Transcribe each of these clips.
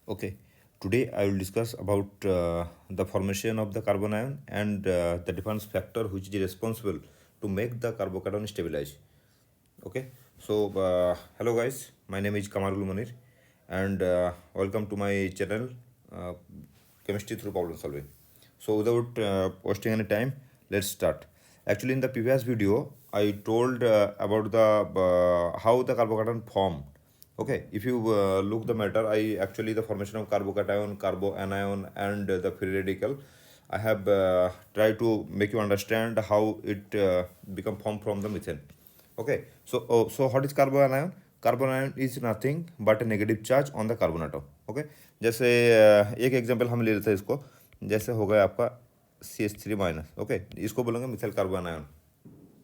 Okay, today I will discuss about the formation of the carbon ion and the difference factor which is responsible to make the carbocation stabilize. Okay, so hello guys, my name is Kamarul Munir and welcome to my channel uh, Chemistry through Problem Solving. So without wasting any time, let's start. Actually, in the previous video, I told about the how the carbocation formed. Okay, if you look the matter, I actually the formation of carbocation, carboanion, and the free radical. I have tried to make you understand how it become formed from the methane. Okay, so what is carbanion? Carbanion is nothing but a negative charge on the carbon atom. Okay, जैसे एक example हम ले लेते हैं इसको, जैसे हो गया आपका CH3 माइनस। ओके, इसको बोलेंगे मिथाइल कार्बोनायन।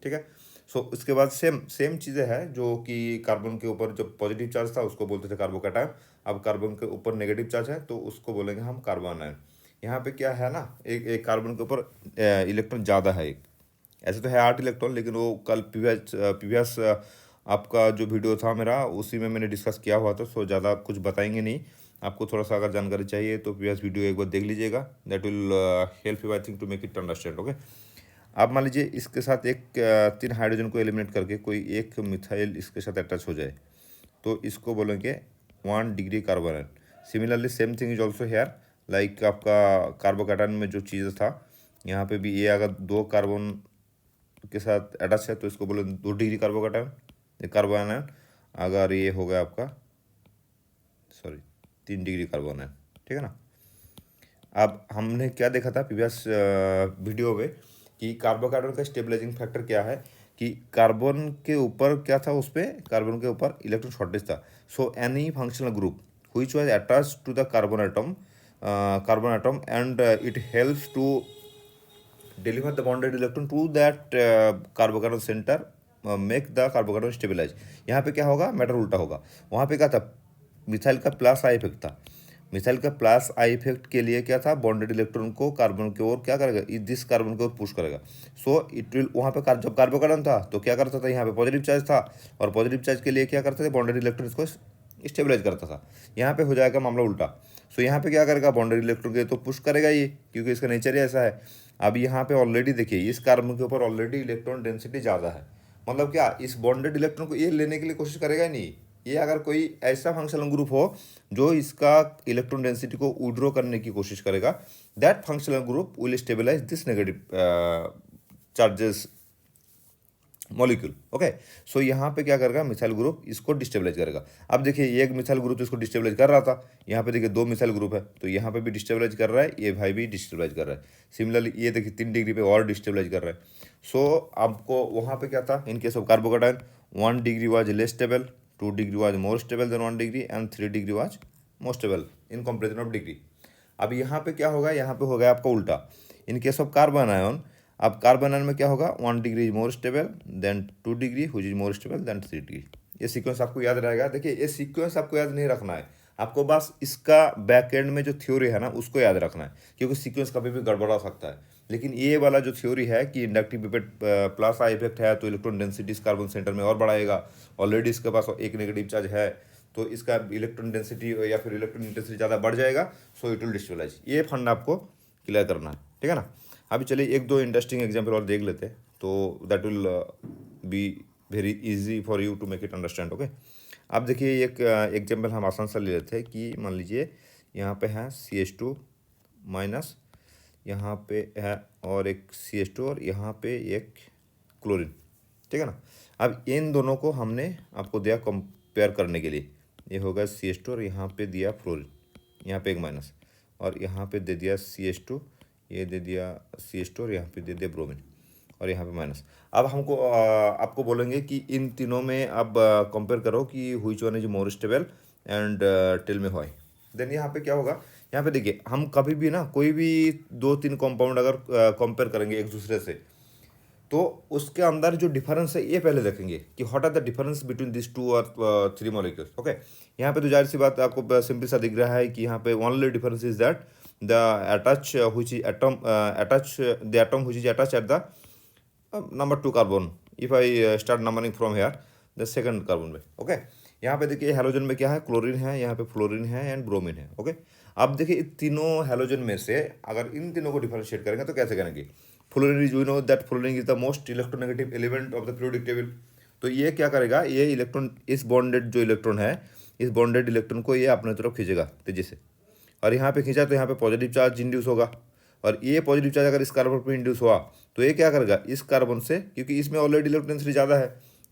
ठीक है। सो इसके बाद सेम सेम चीज़ें हैं जो कि कार्बन के ऊपर जो पॉजिटिव चार्ज था उसको बोलते थे कार्बोकैटायन। अब कार्बन के ऊपर नेगेटिव चार्ज है तो उसको बोलेंगे हम कार्बोनायन। यहाँ पे क्या है ना, एक कार्बन के ऊपर इलेक्ट्रॉन ज़्यादा है। एक ऐसे तो है 8 इलेक्ट्रॉन, लेकिन वो कल प्रीवियस आपका जो वीडियो था मेरा उसी में मैंने डिस्कस किया हुआ था। सो ज़्यादा कुछ बताएंगे नहीं। आपको थोड़ा सा अगर जानकारी चाहिए तो प्रीवियस वीडियो एक बार देख लीजिएगा। That will help you I think to make it understand. Okay, आप मान लीजिए इसके साथ एक 3 हाइड्रोजन को एलिमिनेट करके कोई एक मिथाइल इसके साथ अटैच हो जाए तो इसको बोलेंगे 1 degree carbanion. Similarly same thing is also here, like आपका कार्बोकैटायन में जो चीज़ था यहाँ पे भी, ये अगर 2 कार्बन के साथ अटैच है तो इसको बोले 2 डिग्री कार्बोकैटायन कार्बोनायन। अगर ये हो गया आपका 3 डिग्री कार्बोनायन। ठीक है ना। अब हमने क्या देखा था प्रीवियस वीडियो में कि कार्बोकैटायन का स्टेबलाइजिंग फैक्टर क्या है, कि कार्बन के ऊपर क्या था, उस पर कार्बन के ऊपर इलेक्ट्रॉन शॉर्टेज था। So any functional group which was attached to the carbon atom and it helps to deliver the bonded electron to that carbocation centre, make the carbocation stabilise. यहाँ पे क्या होगा, मैटर उल्टा होगा। वहाँ पे क्या था, मिथाइल का प्लस आई इफेक्ट था। मिथाइल का प्लस आई इफेक्ट के लिए क्या था, बॉन्डेड इलेक्ट्रॉन को कार्बन की ओर क्या करेगा, दिस कार्बन की ओर पुश करेगा। सो इट विल, वहाँ पे जब कार्बोकैटायन था तो क्या करता था, यहाँ पे पॉजिटिव चार्ज था और पॉजिटिव चार्ज के लिए क्या करते थे, बॉन्डेड इलेक्ट्रॉन इसको स्टेबलाइज करता था। यहाँ पे हो जाएगा मामला उल्टा। सो यहाँ पे क्या करेगा, बॉन्डेड इलेक्ट्रॉन के तो पुश करेगा ये, क्योंकि इसका नेचर ही ऐसा है। अब यहाँ पे ऑलरेडी देखिए इस कार्बन के ऊपर ऑलरेडी इलेक्ट्रॉन डेंसिटी ज़्यादा है। मतलब क्या, इस बॉन्डेड इलेक्ट्रॉन को ये लेने के लिए कोशिश करेगा ही नहीं। ये अगर कोई ऐसा फंक्शनल ग्रुप हो जो इसका इलेक्ट्रॉन डेंसिटी को विड्रॉ करने की कोशिश करेगा, that functional group will stabilize this negative charges molecule. Okay, so यहाँ पे क्या करेगा, मिथाइल ग्रुप इसको डिस्टेबलाइज करेगा। अब देखिए ये एक मिथाइल ग्रुप इसको डिस्टेबलाइज कर रहा था, यहाँ पे देखिए 2 मिथाइल ग्रुप है तो यहाँ पे भी डिस्टेबलाइज कर रहा है, ये भाई भी डिस्टेबलाइज कर रहा है। सिमिलरली ये देखिए 3 डिग्री पे और डिस्टेबलाइज कर रहा है। सो आपको वहाँ पे क्या था, in case of carbocation 1 degree was less stable, 2 degree was more stable then 1 degree and 3 degree was more stable in comparison of degree. अब यहाँ पे क्या होगा, यहाँ पे हो गया आपका उल्टा। In case of carbon ion, अब कार्बन आयन में क्या होगा, 1 degree is more stable then 2 degree which is more stable than 3 degree. ये सीक्वेंस आपको याद रहेगा। देखिए ये सीक्वेंस आपको याद नहीं रखना है, आपको बस इसका बैक एंड में जो थ्योरी है ना उसको याद रखना है, क्योंकि सीक्वेंस कभी भी गड़बड़ा सकता है। लेकिन ये वाला जो थ्योरी है कि inductive effect plus I effect है तो इलेक्ट्रॉन डेंसिटी कार्बन सेंटर में और बढ़ाएगा, ऑलरेडी इसके पास एक नेगेटिव चार्ज है तो इसका इलेक्ट्रॉन डेंसिटी या फिर इलेक्ट्रॉन इंटेंसिटी ज़्यादा बढ़ जाएगा। So it will destabilise. ये फंड आपको क्लियर करना है। ठीक है ना। अभी चलिए एक दो इंटरेस्टिंग एग्जाम्पल और देख लेते हैं तो that will be very easy for you to make it understand. Okay, अब देखिए एक एग्जाम्पल हम आसान सा ले लेते हैं कि मान लीजिए यहाँ पे है CH2 माइनस, यहाँ पे है और एक CH2 और यहाँ पे एक क्लोरीन। ठीक है ना। अब इन दोनों को हमने आपको दिया कंपेयर करने के लिए, ये होगा CH2 और यहाँ पे दिया फ्लोरीन, यहाँ पे एक माइनस और यहाँ पे दे दिया CH2, ये दे दिया CH2 और यहाँ पे दे दिया ब्रोमीन और यहाँ पे माइनस। अब हमको आपको बोलेंगे कि इन तीनों में अब कंपेयर करो कि which one is more stable and tell me why. Then यहाँ पे क्या होगा, यहाँ पे देखिए हम कभी भी ना कोई भी 2-3 कंपाउंड अगर कंपेयर करेंगे एक दूसरे से तो उसके अंदर जो डिफरेंस है ये पहले देखेंगे कि what are the difference between this 2 और 3 मॉलिक्यूल्स। ओके, यहाँ पे तो जाहिर सी बात आपको सिंपल सा दिख रहा है कि यहाँ पे only difference is that the attach which is atom attach the atom which is attached at the number 2 carbon. If I start numbering from here, the second carbon में, okay, यहाँ पे देखिए हैलोजन में क्या है, क्लोरीन है, यहाँ पे फ्लोरीन है एंड ब्रोमीन है। ओके, अब देखिए इन तीनों हैलोजन में से अगर इन तीनों को डिफरेंशिएट करेंगे तो कैसे करेंगे। Fluorine is, we know that fluorine is the most electronegative element of the periodic table. तो ये क्या करेगा, ये इलेक्ट्रॉन, इस बॉन्डेड जो इलेक्ट्रॉन है, इस बॉन्डेड इलेक्ट्रॉन को ये अपने तरफ खींचेगा तेजी से, और यहाँ पे खींचा तो यहाँ पे पॉजिटिव चार्ज इंड्यूस होगा, और ये पॉजिटिव चार्ज अगर इस कार्बन पर इंड्यूस हुआ तो ये क्या करेगा, इस कार्बन से, क्योंकि इसमें ऑलरेडी इलेक्ट्रॉन डेंसिटी ज़्यादा है,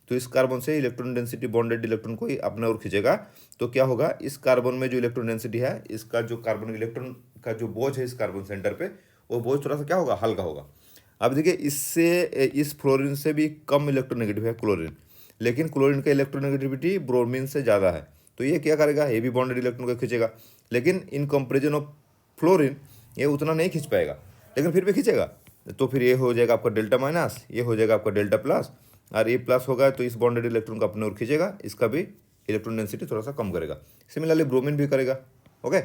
तो इस कार्बन से इलेक्ट्रॉन डेंसिटी बॉन्डेड इलेक्ट्रॉन को ही अपने ओर खींचेगा। तो क्या होगा, इस कार्बन में जो इलेक्ट्रॉन डेंसिटी है, इसका जो कार्बन इलेक्ट्रॉन का जो बोझ है इस कार्बन सेंटर पे, वो बोझ थोड़ा सा क्या होगा, हल्का होगा। अब देखिए इससे, इस फ्लोरीन से भी कम इलेक्ट्रोनेगेटिव है क्लोरीन, लेकिन क्लोरीन का इलेक्ट्रोनेगेटिविटी ब्रोमीन से ज़्यादा है। तो ये क्या करेगा, ये भी बॉन्डेड इलेक्ट्रॉन को खींचेगा, लेकिन इन कंपेरिजन ऑफ फ्लोरीन ये उतना नहीं खींच पाएगा, लेकिन फिर भी खींचेगा। तो फिर ये हो जाएगा आपका डेल्टा माइनस, ये हो जाएगा आपका डेल्टा प्लस, और ये प्लस होगा तो इस बॉन्डेड इलेक्ट्रॉन को अपने ओर खींचेगा, इसका भी इलेक्ट्रॉन डेंसिटी थोड़ा सा कम करेगा। सिमिलरली ब्रोमीन भी करेगा। ओके,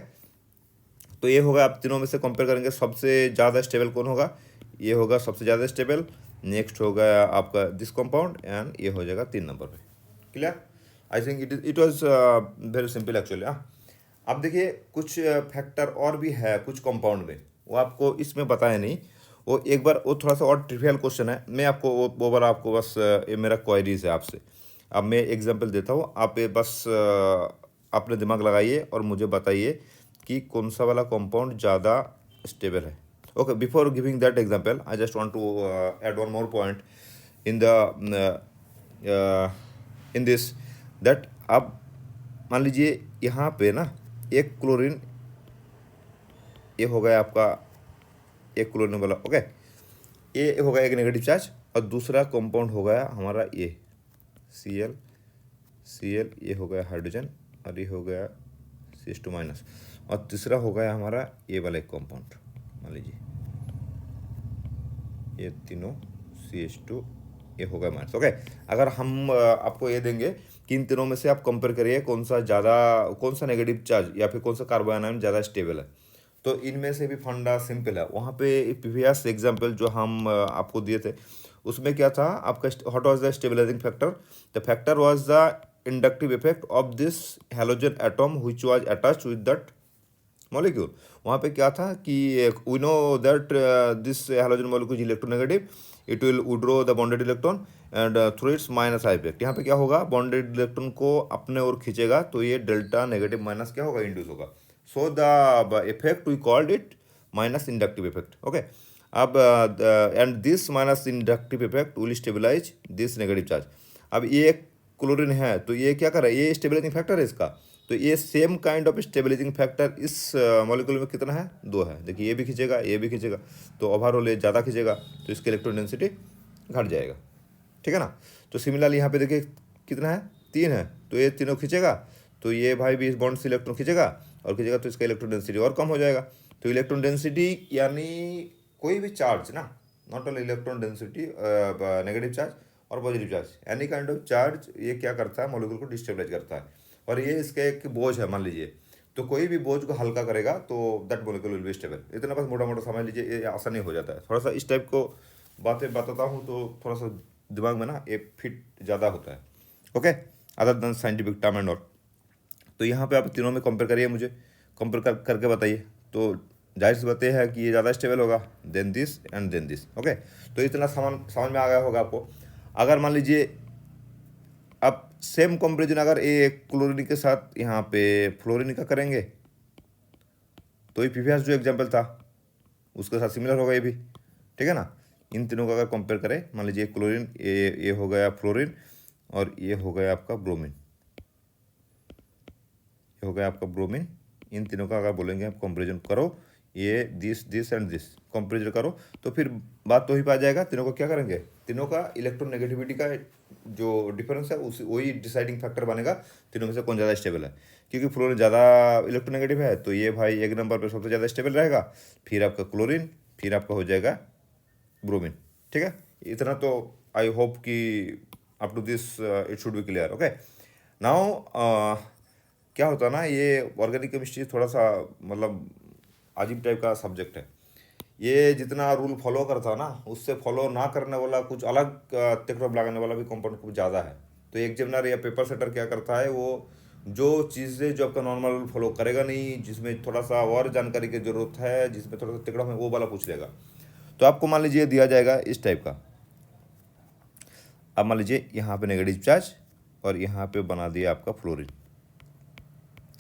तो ये होगा, आप तीनों में से कंपेयर करेंगे सबसे ज़्यादा स्टेबल कौन होगा, ये होगा सबसे ज़्यादा स्टेबल। नेक्स्ट होगा आपका दिस कंपाउंड, एंड ये हो जाएगा 3 नंबर पे। Clear, I think it was very simple actually. हाँ, अब देखिए कुछ फैक्टर और भी है कुछ कंपाउंड में, वो आपको इसमें बताया नहीं, वो एक बार, वो थोड़ा सा और ट्रिवियल क्वेश्चन है, मैं आपको वो बार आपको बस ये मेरा क्वेरीज है आपसे। अब मैं एग्जांपल देता हूँ, आप ये बस अपने दिमाग लगाइए और मुझे बताइए कि कौन सा वाला कंपाउंड ज़्यादा स्टेबल है। Okay, before giving that example I just want to add one more point in the in this, that अब मान लीजिए यहाँ पे ना एक क्लोरीन, ये हो गया आपका एक क्लोरीन वाला। ओके, ये हो गया एक नेगेटिव चार्ज, और दूसरा कंपाउंड हो गया हमारा ये Cl, ये हो गया हाइड्रोजन, और ये हो गया CH2 माइनस, और तीसरा हो गया हमारा ये वाला एक कंपाउंड, मान लीजिए ये तीनों CH2, ये होगा माइनस। ओके, अगर हम आपको ये देंगे कि इन तीनों में से आप कंपेयर करिए कौन सा ज़्यादा, कौन सा नेगेटिव चार्ज या फिर कौन सा कार्बन आयन ज़्यादा स्टेबल है, तो इनमें से भी फंडा सिंपल है। वहाँ पे प्रीवियस एग्जाम्पल जो हम आपको दिए थे उसमें क्या था आपका, what was the stabilising factor, the factor was the inductive effect of this halogen atom which was attached with that molecule. वहाँ पे क्या था कि we know that this halogen molecule is electronegative, it will withdraw the bonded electron and through its minus I effect. यहाँ पे क्या होगा, bonded electron को अपने ओर खींचेगा, तो ये डेल्टा नेगेटिव माइनस क्या होगा, इंड्यूस होगा। So the effect we called it minus inductive effect. Okay, अब and this minus inductive effect will stabilize this negative charge. अब ये क्लोरीन है, तो ये क्या कर रहा है, ये स्टेबलाइजिंग फैक्टर है इसका, तो ये same kind of stabilising factor इस मॉलिक्यूल में कितना है, 2 है। देखिए ये भी खींचेगा, ये भी खींचेगा, तो ओवरऑल ये ज़्यादा खींचेगा, तो इसकी इलेक्ट्रॉन डेंसिटी घट जाएगा। ठीक है ना। तो सिमिलरली यहाँ पे देखिए कितना है, 3 है, तो ये तीनों खींचेगा, तो ये भाई भी इस बॉन्ड से इलेक्ट्रॉन खींचेगा और खींचेगा, तो इसका इलेक्ट्रॉन डेंसिटी और कम हो जाएगा। तो इलेक्ट्रॉन डेंसिटी यानी कोई भी चार्ज ना, not only electron density, negative charge और positive charge, any kind of charge, ये क्या करता है, मॉलिक्यूल को डिस्टेबलाइज करता है। और ये इसका एक बोझ है मान लीजिए, तो कोई भी बोझ को हल्का करेगा तो that molecule will be stable. इतना बस मोटा मोटा समझ लीजिए, ये आसानी हो जाता है। थोड़ा सा इस टाइप को बातें बताता हूँ तो थोड़ा सा दिमाग में ना ये फिट ज़्यादा होता है। Okay, other than scientific term and all. तो यहाँ पे आप तीनों में कंपेयर करिए, मुझे कंपेयर करके बताइए। तो जाहिर सी बात यह है कि ये ज़्यादा स्टेबल होगा than this and then this. Okay, तो इतना समझ में आ गया होगा आपको। अगर मान लीजिए अब सेम कंपेरिजन अगर ये क्लोरीन के साथ यहाँ पे फ्लोरीन का करेंगे, तो ये प्रीवियस जो एग्जाम्पल था उसके साथ सिमिलर होगा ये भी। ठीक है ना। इन तीनों का अगर कंपेयर करें, मान लीजिए क्लोरीन, ये हो गया फ्लोरीन, और ये हो गया आपका ब्रोमीन, ये हो गया आपका ब्रोमीन। इन तीनों का अगर बोलेंगे आप कंपेरिजन करो, ये दिस एंड दिस कंपेरिजन करो, तो फिर बात तो ही पा जाएगा। तीनों को क्या करेंगे, तीनों का इलेक्ट्रोनेगेटिविटी का जो डिफरेंस है उस वही डिसाइडिंग फैक्टर बनेगा तीनों में से कौन ज़्यादा स्टेबल है। क्योंकि फ्लोरीन ज़्यादा इलेक्ट्रोनेगेटिव है, तो ये भाई 1 नंबर पर सबसे ज़्यादा स्टेबल रहेगा, फिर आपका क्लोरीन, फिर आपका हो जाएगा ब्रोमीन। ठीक है, इतना तो आई होप कि up to this it should be clear. Okay, now क्या होता है ना, ये ऑर्गेनिक केमिस्ट्री थोड़ा सा मतलब अजीब टाइप का सब्जेक्ट है। ये जितना रूल फॉलो करता है ना, उससे फॉलो ना करने वाला, कुछ अलग तरफ लगाने वाला भी कंपाउंड खूब ज़्यादा है। तो एग्जामिनर या पेपर सेटर क्या करता है, वो जो चीज़ें जो आपका नॉर्मल फॉलो करेगा नहीं, जिसमें थोड़ा सा और जानकारी की जरूरत है, जिसमें थोड़ा सा तिकड़म है, वो वाला पूछ लेगा। तो आपको मान लीजिए दिया जाएगा इस टाइप का। अब मान लीजिए यहाँ पे नेगेटिव चार्ज और यहाँ पे बना दिया आपका फ्लोरीन,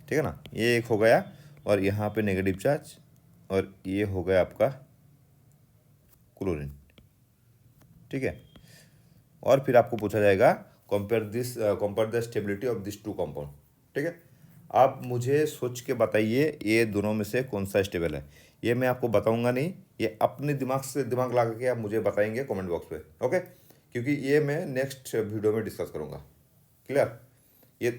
ठीक है ना, ये एक हो गया, और यहाँ पे नेगेटिव चार्ज और ये हो गया आपका क्लोरीन, ठीक है। और फिर आपको पूछा जाएगा compare the stability of this two compound, ठीक है। आप मुझे सोच के बताइए ये दोनों में से कौन सा स्टेबल है। ये मैं आपको बताऊंगा नहीं, ये अपने दिमाग से दिमाग लगा के आप मुझे बताएंगे कमेंट बॉक्स पे, ओके, क्योंकि ये मैं नेक्स्ट वीडियो में डिस्कस करूंगा। क्लियर? ये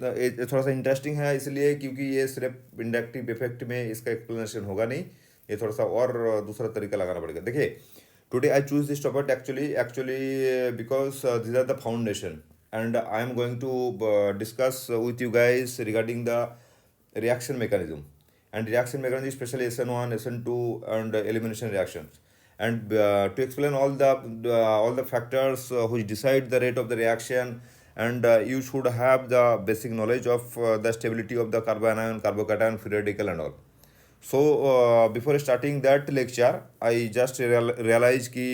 थोड़ा सा इंटरेस्टिंग है इसलिए क्योंकि ये सिर्फ इंडक्टिव इफेक्ट में इसका एक्सप्लेनेशन होगा नहीं, ये थोड़ा सा और दूसरा तरीका लगाना पड़ेगा। देखिए, today I choose this topic actually because this are the foundation and I am going to discuss with you guys regarding the reaction mechanism, and reaction mechanism especially SN1, SN2 and elimination reactions, and to explain all the factors which decide the rate of the reaction, and you should have the basic knowledge of the stability of the carbanion, carbocation, free radical and all. So before starting that lecture I just realized ki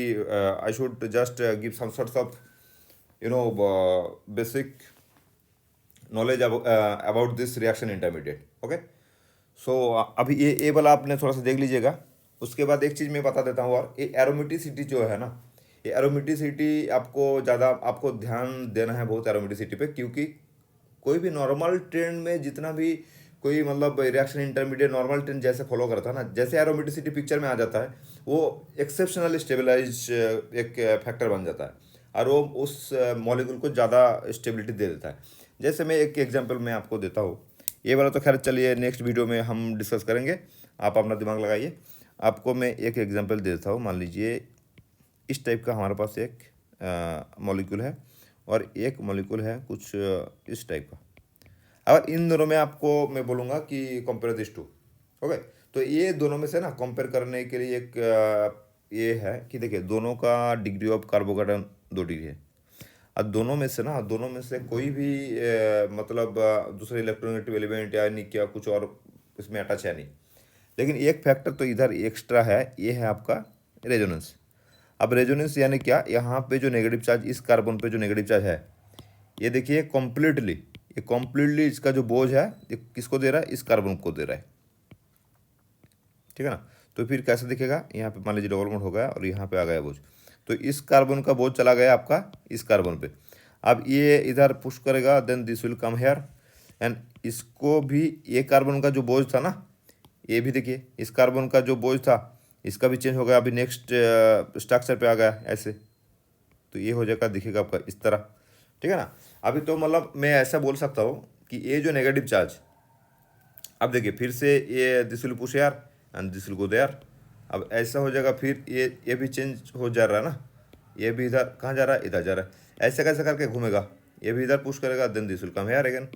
I should just give some sorts of basic knowledge about this reaction intermediate, okay. So अभी ये वाला आपने थोड़ा सा देख लीजिएगा। उसके बाद एक चीज़ मैं बता देता हूँ, और ये एरोमेटिसिटी जो है ना, ये एरोमेटिसिटी आपको ध्यान देना है बहुत एरोमेटिसिटी पे, क्योंकि कोई भी नॉर्मल ट्रेंड में जितना भी कोई मतलब रिएक्शन इंटरमीडिएट नॉर्मल ट्रेंड जैसे फॉलो करता है ना, जैसे एरोमेटिसिटी पिक्चर में आ जाता है वो एक्सेप्शनल स्टेबलाइज एक फैक्टर बन जाता है, और वो उस मॉलिक्यूल को ज़्यादा स्टेबिलिटी दे देता है। जैसे मैं एक एग्जांपल मैं आपको देता हूँ, ये वाला तो खैर चलिए नेक्स्ट वीडियो में हम डिस्कस करेंगे, आप अपना दिमाग लगाइए। आपको मैं एक एग्जांपल दे देता हूँ। मान लीजिए इस टाइप का हमारे पास एक मॉलिक्यूल है और एक मॉलिक्यूल है कुछ इस टाइप का। अगर इन दोनों में आपको मैं बोलूँगा कि कंपेयर दिस टू, ओके, तो ये दोनों में से ना कंपेयर करने के लिए एक ये है कि देखिए दोनों का डिग्री ऑफ कार्बोकेटन 2 डिग्री है। अब दोनों में से कोई भी मतलब दूसरे इलेक्ट्रोनेगेटिव एलिमेंट या नहीं क्या कुछ और इसमें अटैच है नहीं, लेकिन एक फैक्टर तो इधर एक्स्ट्रा है, ये है आपका रेजोनेंस। अब रेजोनेंस यानी क्या, यहाँ पे जो नेगेटिव चार्ज इस कार्बन पे जो नेगेटिव चार्ज है, ये देखिए कम्प्लीटली इसका जो बोझ है ये किसको दे रहा है, इस कार्बन को दे रहा है, ठीक है ना। तो फिर कैसे दिखेगा, यहाँ पे मान लीजिए डबल बॉन्ड हो गया और यहाँ पे आ गया बोझ, तो इस कार्बन का बोझ चला गया आपका इस कार्बन पे। अब ये इधर पुश करेगा, then this will come here, and इसको भी ये कार्बन का जो बोझ था ना, ये भी देखिए इस कार्बन का जो बोझ था इसका भी चेंज हो गया, अभी नेक्स्ट स्ट्रक्चर पे आ गया ऐसे, तो ये हो जाएगा दिखेगा आपका इस तरह, ठीक है ना। अभी तो मतलब मैं ऐसा बोल सकता हूँ कि ये जो नेगेटिव चार्ज, अब देखिए फिर से ये this will push here and this will go there, अब ऐसा हो जाएगा, फिर ये भी चेंज हो जा रहा है ना, ये भी इधर कहाँ जा रहा है, इधर जा रहा है, ऐसे कैसे करके घूमेगा, ये भी इधर पुश करेगा, then this will come here again.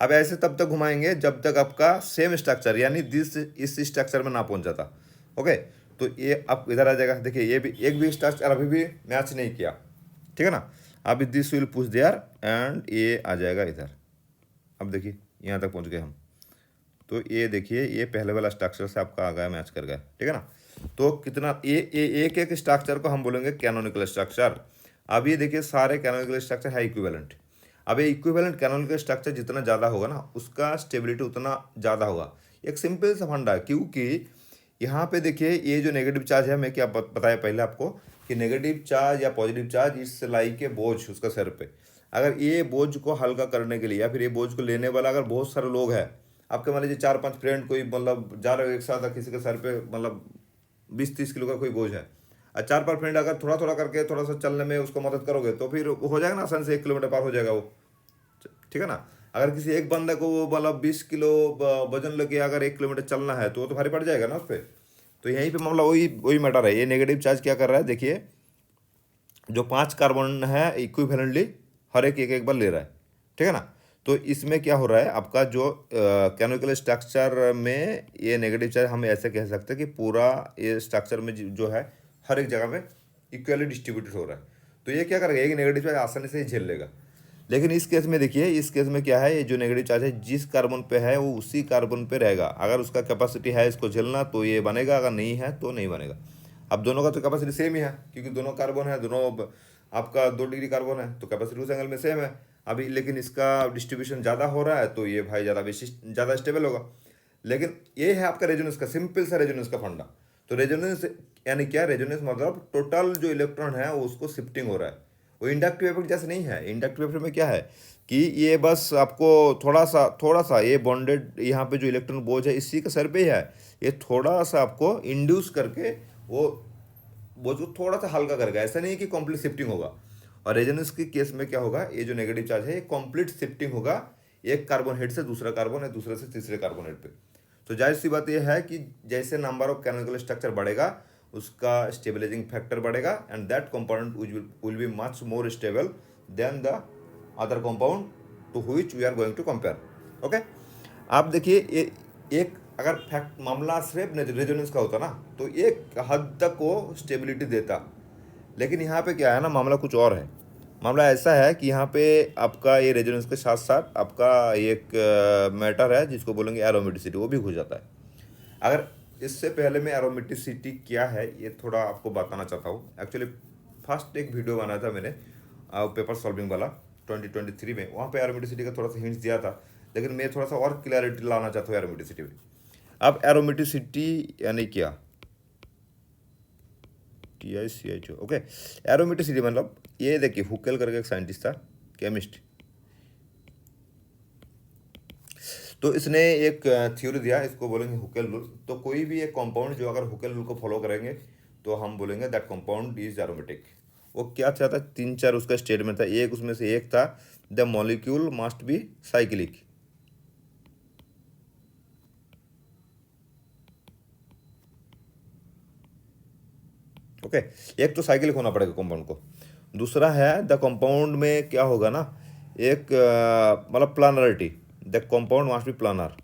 अब ऐसे तब तक घुमाएंगे जब तक आपका सेम स्ट्रक्चर यानी दिस इस स्ट्रक्चर में ना पहुंच जाता, ओके। तो ये अब इधर आ जाएगा, देखिए ये भी एक भी स्ट्रक्चर अभी भी मैच नहीं किया, ठीक है ना। अभी this will push there and ये आ जाएगा इधर, अब देखिए यहाँ तक पहुँच गए हम, तो ये देखिए ये पहले वाला स्ट्रक्चर से आपका आ गया, मैच कर गया, ठीक है ना। तो कितना ये एक एक स्ट्रक्चर को हम बोलेंगे कैनोनिकल स्ट्रक्चर। अब ये देखिए सारे कैनोनिकल स्ट्रक्चर है इक्विवेलेंट। अब ये इक्विवेलेंट कैनोनिकल स्ट्रक्चर जितना ज़्यादा होगा ना उसका स्टेबिलिटी उतना ज़्यादा होगा। एक सिंपल सा फंडा है, क्योंकि यहाँ पे देखिए ये जो नेगेटिव चार्ज है, मैं क्या बताया पहले आपको कि नेगेटिव चार्ज या पॉजिटिव चार्ज इस लाई के बोझ उसका सर पे, अगर ये बोझ को हल्का करने के लिए या फिर ये बोझ को लेने वाला अगर बहुत सारे लोग हैं, आपके मान लीजिए 4-5 फ्रेंड कोई मतलब जा रहे हो एक साथ, किसी के सर पे मतलब 20-30 किलो का कोई बोझ है, और 4-5 फ्रेंड अगर थोड़ा थोड़ा करके थोड़ा सा चलने में उसको मदद करोगे तो फिर हो जाएगा ना, आसान से 1 किलोमीटर पार हो जाएगा वो, ठीक है ना। अगर किसी एक बंदे को वो मतलब 20 किलो वजन लेके अगर 1 किलोमीटर चलना है तो वो तो भारी पड़ जाएगा ना उस पर। तो यहीं पे मामला वही मैटर है। ये नेगेटिव चार्ज क्या कर रहा है, देखिए जो 5 कार्बन है इक्विवेलेंटली हर एक बार ले रहा है, ठीक है ना। तो इसमें क्या हो रहा है, आपका जो कैनोनिकल स्ट्रक्चर में ये नेगेटिव चार्ज हम ऐसे कह सकते हैं कि पूरा ये स्ट्रक्चर में जो है हर एक जगह में इक्वली डिस्ट्रीब्यूटेड हो रहा है। तो ये क्या करेगा, एक नेगेटिव चार्ज आसानी से ही झेल लेगा। लेकिन इस केस में देखिए, इस केस में क्या है, ये जो नेगेटिव चार्ज है जिस कार्बन पे है वो उसी कार्बन पे रहेगा। अगर उसका कैपेसिटी है इसको झेलना तो ये बनेगा, अगर नहीं है तो नहीं बनेगा। अब दोनों का तो कैपेसिटी सेम ही है, क्योंकि दोनों कार्बन है, दोनों आपका 2 डिग्री कार्बन है, तो कैपेसिटी उस एंगल में सेम है अभी। लेकिन इसका डिस्ट्रीब्यूशन ज़्यादा हो रहा है तो ये भाई ज़्यादा विशिष्ट ज़्यादा स्टेबल होगा। लेकिन ये है आपका रेजोनेंस का सिंपल सा रेजोनेंस का फंडा। तो रेजोनेंस यानी क्या, रेजोनेंस मतलब टोटल जो इलेक्ट्रॉन है वो उसको शिफ्टिंग हो रहा है। वो इंडक्टिव इफेक्ट जैसे नहीं है। इंडक्टिव इफेक्ट में क्या है कि ये बस आपको थोड़ा सा ये बॉन्डेड यहाँ पे जो इलेक्ट्रॉन बोझ है इसी के सर पे ही है, ये थोड़ा सा आपको इंड्यूस करके वो बोझ को थोड़ा सा हल्का करेगा। ऐसा नहीं है कि कंप्लीट शिफ्टिंग होगा। और रेजोनेंस के केस में क्या होगा, ये जो नेगेटिव चार्ज है ये कंप्लीट शिफ्टिंग होगा, एक कार्बन हेड से दूसरा कार्बन है, दूसरे से तीसरे कार्बन हेड पे। तो जाहिर सी बात यह है कि जैसे नंबर ऑफ कैनोनिकल स्ट्रक्चर बढ़ेगा उसका स्टेबलाइजिंग फैक्टर बढ़ेगा, and that compound will be much more stable than the other compound to which we are going to compare. Okay, आप देखिए ये एक अगर फैक्ट मामला सिर्फ रेजोनेंस का होता ना तो एक हद तक वो स्टेबिलिटी देता। लेकिन यहाँ पे क्या है ना, मामला कुछ और है। मामला ऐसा है कि यहाँ पे आपका ये रेजोनेंस के साथ साथ आपका एक मैटर है जिसको बोलेंगे एरोमेटिसिटी, वो भी घुस जाता है। अगर इससे पहले मैं एरोमेटिसिटी क्या है ये थोड़ा आपको बताना चाहता हूँ। एक्चुअली फर्स्ट एक वीडियो बनाया था मैंने पेपर सॉल्विंग वाला 2023 में, वहाँ पे एरोमेटिसिटी का थोड़ा सा हिंट्स दिया था। लेकिन मैं थोड़ा सा और क्लैरिटी लाना चाहता हूँ एरोमेटिसिटी में। अब एरोमेटिसिटी यानी क्या, TiCH, ओके। एरोमेटिसिटी मतलब ये देखिए, हुकेल करके एक साइंटिस्ट था, केमिस्ट, तो इसने एक थ्योरी दिया, इसको बोलेंगे हुकेल रूल। तो कोई भी एक कंपाउंड जो अगर हुकेल रूल को फॉलो करेंगे तो हम बोलेंगे दैट कंपाउंड इज एरोमेटिक। वो क्या चाहता, 3-4 उसका स्टेटमेंट था, एक उसमें से एक था the molecule must be cyclic. Okay, एक तो साइक्लिक होना पड़ेगा कंपाउंड को। दूसरा है द कंपाउंड में क्या होगा ना, एक मतलब planarity, the compound must be planar.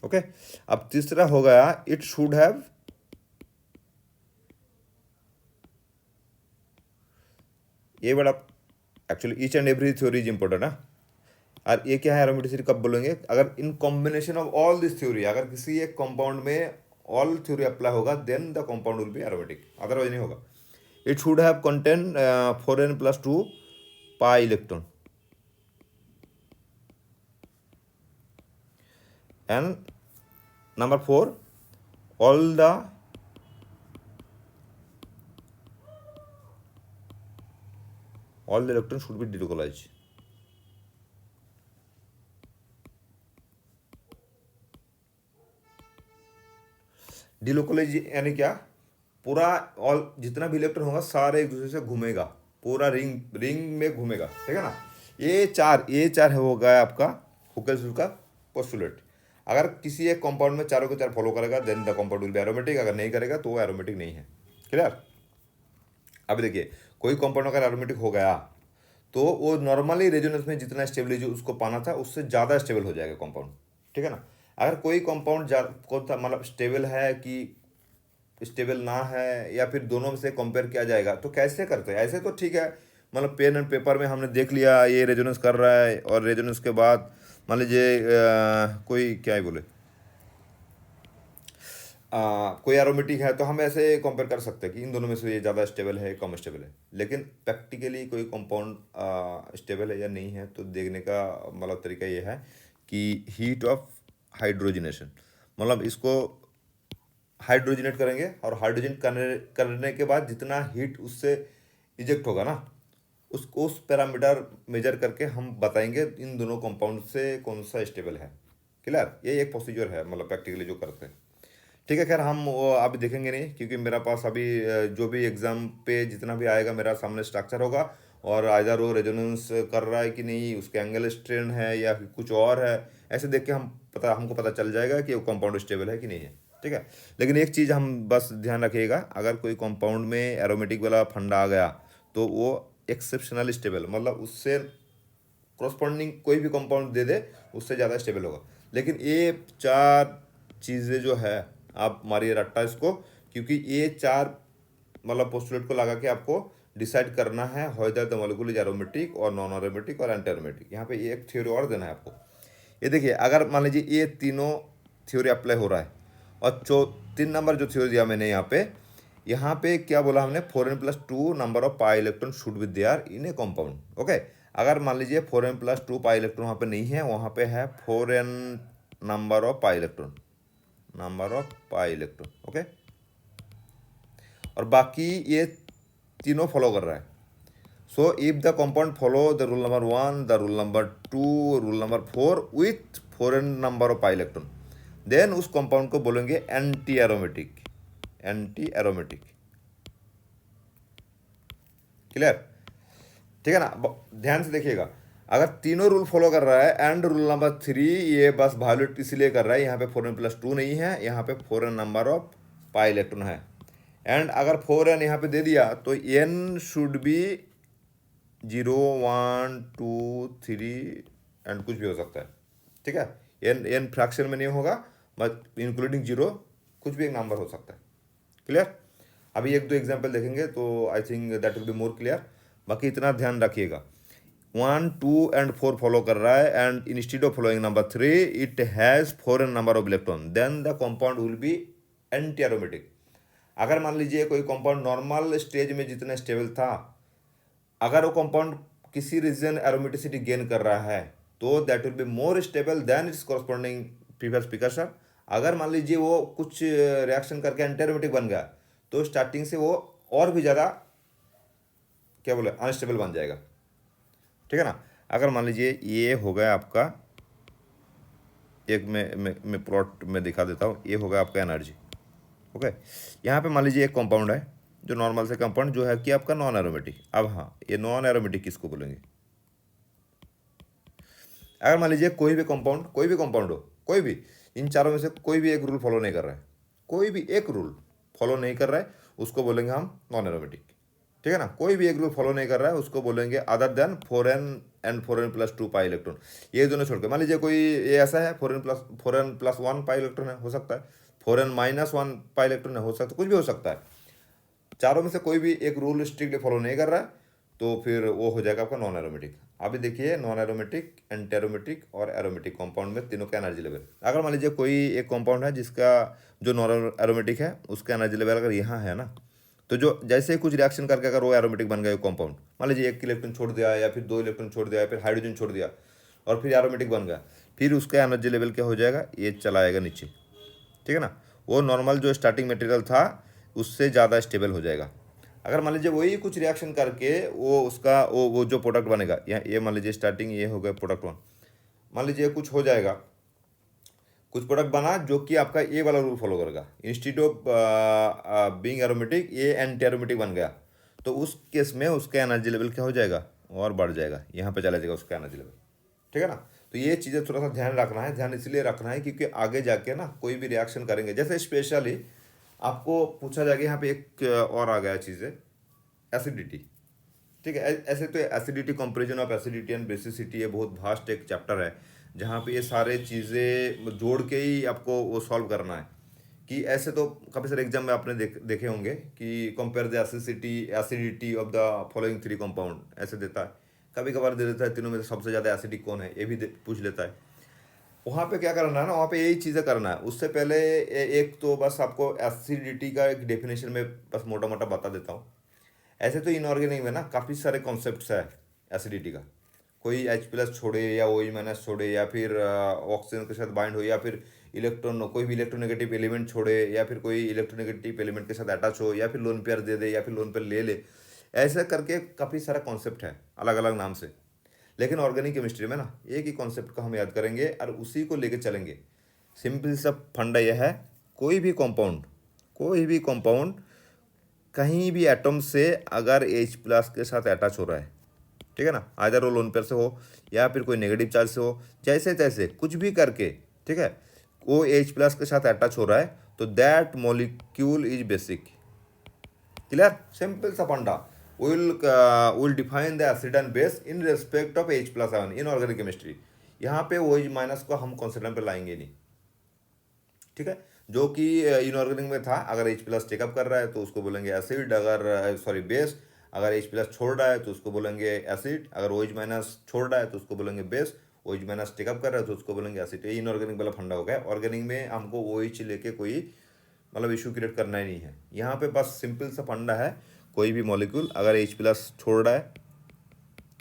Okay, अब तीसरा हो गया इट शुड हैव, ये बड़ा actually each and every theory is important है। और ये क्या है एरोमेटिसिटी कब बोलेंगे, अगर in combination of all this theory, अगर किसी एक कंपाउंड में ऑल थ्योरी अप्लाई होगा then the compound will be aromatic, otherwise नहीं होगा। It should have contain 4n+2 pi electron, and number 4 all the electrons should be delocalized। Delocalise यानी क्या, पूरा ऑल जितना भी इलेक्ट्रॉन होगा सारे एक दूसरे से घूमेगा, पूरा रिंग में घूमेगा, ठीक है ना। ये चार हो गया आपका हुकेल्स रूल का पोस्टुलेट। अगर किसी एक कंपाउंड में चारों के चार फॉलो करेगा then the compound will be aromatic, अगर नहीं करेगा तो वो एरोमेटिक नहीं है। क्लियर। अब देखिए, कोई कंपाउंड अगर एरोमेटिक हो गया तो वो नॉर्मली रेजोनेंस में जितना स्टेबिलिटी उसको पाना था उससे ज़्यादा स्टेबल हो जाएगा कंपाउंड, ठीक है ना। अगर कोई कंपाउंड कौन सा मतलब स्टेबल है कि स्टेबल ना है, या फिर दोनों में से कंपेयर किया जाएगा तो कैसे करते हैं, ऐसे तो ठीक है, मतलब पेन एंड पेपर में हमने देख लिया ये रेजोनेंस कर रहा है, और रेजोनेंस के बाद मान लीजिए कोई क्या ही बोले कोई एरोमेटिक है तो हम ऐसे कंपेयर कर सकते हैं कि इन दोनों में से ये ज़्यादा स्टेबल है कम स्टेबल है। लेकिन प्रैक्टिकली कोई कंपाउंड स्टेबल है या नहीं है तो देखने का मतलब तरीका ये है कि हीट ऑफ हाइड्रोजनेशन, मतलब इसको हाइड्रोजनेट करेंगे और हाइड्रोजन करने के बाद जितना हीट उससे इजेक्ट होगा ना उसको उस पैरामीटर मेजर करके हम बताएंगे इन दोनों कंपाउंड से कौन सा स्टेबल है। क्लियर, ये एक प्रोसीजर है मतलब प्रैक्टिकली जो करते हैं। ठीक है, खैर हम वो अभी देखेंगे नहीं, क्योंकि मेरा पास अभी जो भी एग्ज़ाम पे जितना भी आएगा मेरा सामने स्ट्रक्चर होगा, और आइदर वो रेजोनेंस कर रहा है कि नहीं, उसके एंगल स्ट्रेन है या फिर कुछ और है, ऐसे देख के हमको पता चल जाएगा कि वो कंपाउंड स्टेबल है कि नहीं है। ठीक है, लेकिन एक चीज़ हम बस ध्यान रखिएगा, अगर कोई कंपाउंड में एरोमेटिक वाला फंडा आ गया तो वो एक्सेप्शनल स्टेबल, मतलब उससे क्रॉसपॉन्डिंग कोई भी कंपाउंड दे दे उससे ज़्यादा स्टेबल होगा। लेकिन ये 4 चीज़ें जो है आप मारिए रट्टा इसको, क्योंकि ये 4 मतलब पोस्टुलेट को लगा के आपको डिसाइड करना है whether the molecule is aromatic और नॉन एरोमेटिक और एंटी एरोमेटिक। यहाँ पे ये एक थ्योरी और देना है आपको। ये देखिए, अगर मान लीजिए ये तीनों थ्योरी अप्लाई हो रहा है और 3 नंबर जो थ्योरी दिया मैंने यहाँ पे क्या बोला हमने, 4n+2 number of pi electron should be there in a compound. Okay, अगर मान लीजिए 4n+2 पाई इलेक्ट्रॉन वहाँ पे नहीं है, वहाँ पे है 4n number of pi electron, okay, और बाकी ये तीनों फॉलो कर रहा है। So if the compound follow the rule number 1, the rule number 2, rule number 4 with 4n number of pi electron, then उस कंपाउंड को बोलेंगे एंटी एरोमेटिक। क्लियर? ठीक है ना? ध्यान से देखिएगा, अगर तीनों रूल फॉलो कर रहा है एंड रूल नंबर 3 ये बस वायोलेट इसलिए कर रहा है, यहाँ पे 4n+2 नहीं है, यहाँ पे 4n number of pi electron है, एंड अगर 4n यहाँ पे दे दिया तो n शुड बी 0, 1, 2, 3 एंड कुछ भी हो सकता है। ठीक है, n फ्रैक्शन में नहीं होगा, बट इंक्लूडिंग 0 कुछ भी एक नंबर हो सकता है। क्लियर? अभी 1-2 एग्जाम्पल देखेंगे तो I think that will be more clear. बाकी इतना ध्यान रखिएगा, 1, 2 एंड 4 फॉलो कर रहा है, and instead of following number 3 it has 4n number of electron, then the compound will be anti aromatic. अगर मान लीजिए कोई कंपाउंड नॉर्मल स्टेज में जितना स्टेबल था, अगर वो कंपाउंड किसी रीजन एरोमेटिसिटी गेन कर रहा है तो that will be more stable then it's corresponding previous precursor. अगर मान लीजिए वो कुछ रिएक्शन करके एंटी एरोमेटिक बन गया तो स्टार्टिंग से वो और भी ज़्यादा क्या बोले अनस्टेबल बन जाएगा। ठीक है ना? अगर मान लीजिए ये हो गया आपका, एक मैं प्लॉट में दिखा देता हूँ, ये हो गया आपका एनर्जी। ओके, यहाँ पे मान लीजिए एक कंपाउंड है जो नॉर्मल से कंपाउंड जो है कि आपका नॉन एरोमेटिक। अब हाँ, ये नॉन एरोमेटिक किसको बोलेंगे? अगर मान लीजिए कोई भी कंपाउंड हो, कोई भी इन चारों में से कोई भी एक रूल फॉलो नहीं कर रहा है, कोई भी एक रूल फॉलो नहीं कर रहा है, उसको बोलेंगे हम नॉन एरोमेटिक। ठीक है ना? कोई भी एक रूल फॉलो नहीं कर रहा है उसको बोलेंगे other than 4n and 4n+2 pi electron. ये दोनों छोड़ के मान लीजिए कोई ये ऐसा है 4n+1 पाई इलेक्ट्रॉन है, हो सकता है 4n-1 पाई इलेक्ट्रॉन है, हो सकता है कुछ भी हो सकता है। चारों में से कोई भी एक रूल स्ट्रिक्टली फॉलो नहीं कर रहा है तो फिर वो हो जाएगा आपका नॉन एरोमेटिक। अभी देखिए, नॉन एरोमेटिक, एंटी एरोमेटिक और एरोमेटिक कंपाउंड में तीनों का एनर्जी लेवल, अगर मान लीजिए कोई एक कंपाउंड है जिसका जो नॉन एरोमेटिक है उसका एनर्जी लेवल अगर यहाँ है ना, तो जो जैसे ही कुछ रिएक्शन करके अगर वो एरोमेटिक बन गया कंपाउंड, मान लीजिए 1 इलेक्ट्रॉन छोड़ दिया या फिर 2 इलेक्ट्रॉन छोड़ दिया या फिर हाइड्रोजन छोड़ दिया और फिर एरोमेटिक बन गया, फिर उसका एनर्जी लेवल क्या हो जाएगा, ये चला आएगा नीचे। ठीक है ना? वो नॉर्मल जो स्टार्टिंग मटेरियल था उससे ज़्यादा स्टेबल हो जाएगा। अगर मान लीजिए वही कुछ रिएक्शन करके वो उसका वो जो प्रोडक्ट बनेगा, यहाँ ये मान लीजिए स्टार्टिंग ये हो गया प्रोडक्ट 1, मान लीजिए कुछ हो जाएगा, कुछ प्रोडक्ट बना जो कि आपका ए वाला रूल फॉलो करेगा, इंस्टेड ऑफ बीइंग एरोमेटिक ये एंटी एरोमेटिक बन गया, तो उस केस में उसका एनर्जी लेवल क्या हो जाएगा, और बढ़ जाएगा, यहाँ पे चला जाएगा उसका एनर्जी लेवल। ठीक है ना? तो ये चीज़ें थोड़ा सा ध्यान रखना है, ध्यान इसलिए रखना है क्योंकि आगे जाके ना कोई भी रिएक्शन करेंगे, जैसे स्पेशली आपको पूछा जाएगा, यहाँ पे एक और आ गया चीज़ें, एसिडिटी। ठीक है, ऐसे तो acidity, comparison of acidity and basicity, ये बहुत वास्ट एक चैप्टर है जहाँ पे ये सारे चीज़ें जोड़ के ही आपको वो सॉल्व करना है। कि ऐसे तो काफ़ी सारे एग्जाम में आपने देखे होंगे कि compare the acidity of the following 3 compound, ऐसे देता है, कभी कभार दे देता है तीनों में से सबसे ज़्यादा एसिडिक कौन है, ये भी पूछ लेता है। वहाँ पे क्या करना है ना, वहाँ पे यही चीज़ें करना है। उससे पहले एक तो बस आपको एसिडिटी का एक डेफिनेशन में बस मोटा मोटा बता देता हूँ। ऐसे तो इनऑर्गेनिक में ना काफ़ी सारे कॉन्सेप्ट्स है एसिडिटी का, कोई H+ छोड़े या OH- छोड़े या फिर ऑक्सीजन के साथ बाइंड हो या फिर इलेक्ट्रॉन कोई भी इलेक्ट्रोनेगेटिव एलिमेंट छोड़े या फिर कोई इलेक्ट्रोनेगेटिव एलिमेंट के साथ अटैच हो या फिर लोन पेयर दे दे या फिर लोन पेयर ले ले, ऐसा करके काफ़ी सारा कॉन्सेप्ट है अलग अलग नाम से। लेकिन ऑर्गेनिक केमिस्ट्री में ना एक ही कॉन्सेप्ट को हम याद करेंगे और उसी को लेके चलेंगे। सिंपल सा फंडा यह है, कोई भी कंपाउंड कहीं भी एटम से अगर H+ के साथ अटैच हो रहा है, ठीक है ना, आइदर वो लोन पेयर से हो या फिर कोई नेगेटिव चार्ज से हो, जैसे तैसे कुछ भी करके, ठीक है, वो H+ के साथ अटैच हो रहा है तो that molecule is basic. Clear? Simple सा फंडा। Will define the acid and base in respect of H+ion in organic chemistry. यहाँ पे OH माइनस को हम कॉन्सिडर पे लाएंगे नहीं, ठीक है। जो कि इनऑर्गेनिक में था, अगर H प्लस टेकअप कर रहा है तो उसको बोलेंगे एसिड, अगर सॉरी बेस, अगर H प्लस छोड़ रहा है तो उसको बोलेंगे एसिड, अगर OH माइनस छोड़ रहा है तो उसको बोलेंगे बेस, OH माइनस टेकअप कर रहा है तो उसको बोलेंगे एसिड। ये इनऑर्गेनिक वाला फंडा हो गया। ऑर्गेनिक में हमको OH लेके कोई मतलब इशू क्रिएट करना ही नहीं है। यहाँ पे बस सिंपल सा फंडा है, कोई भी मॉलिक्यूल अगर H प्लस छोड़ रहा है,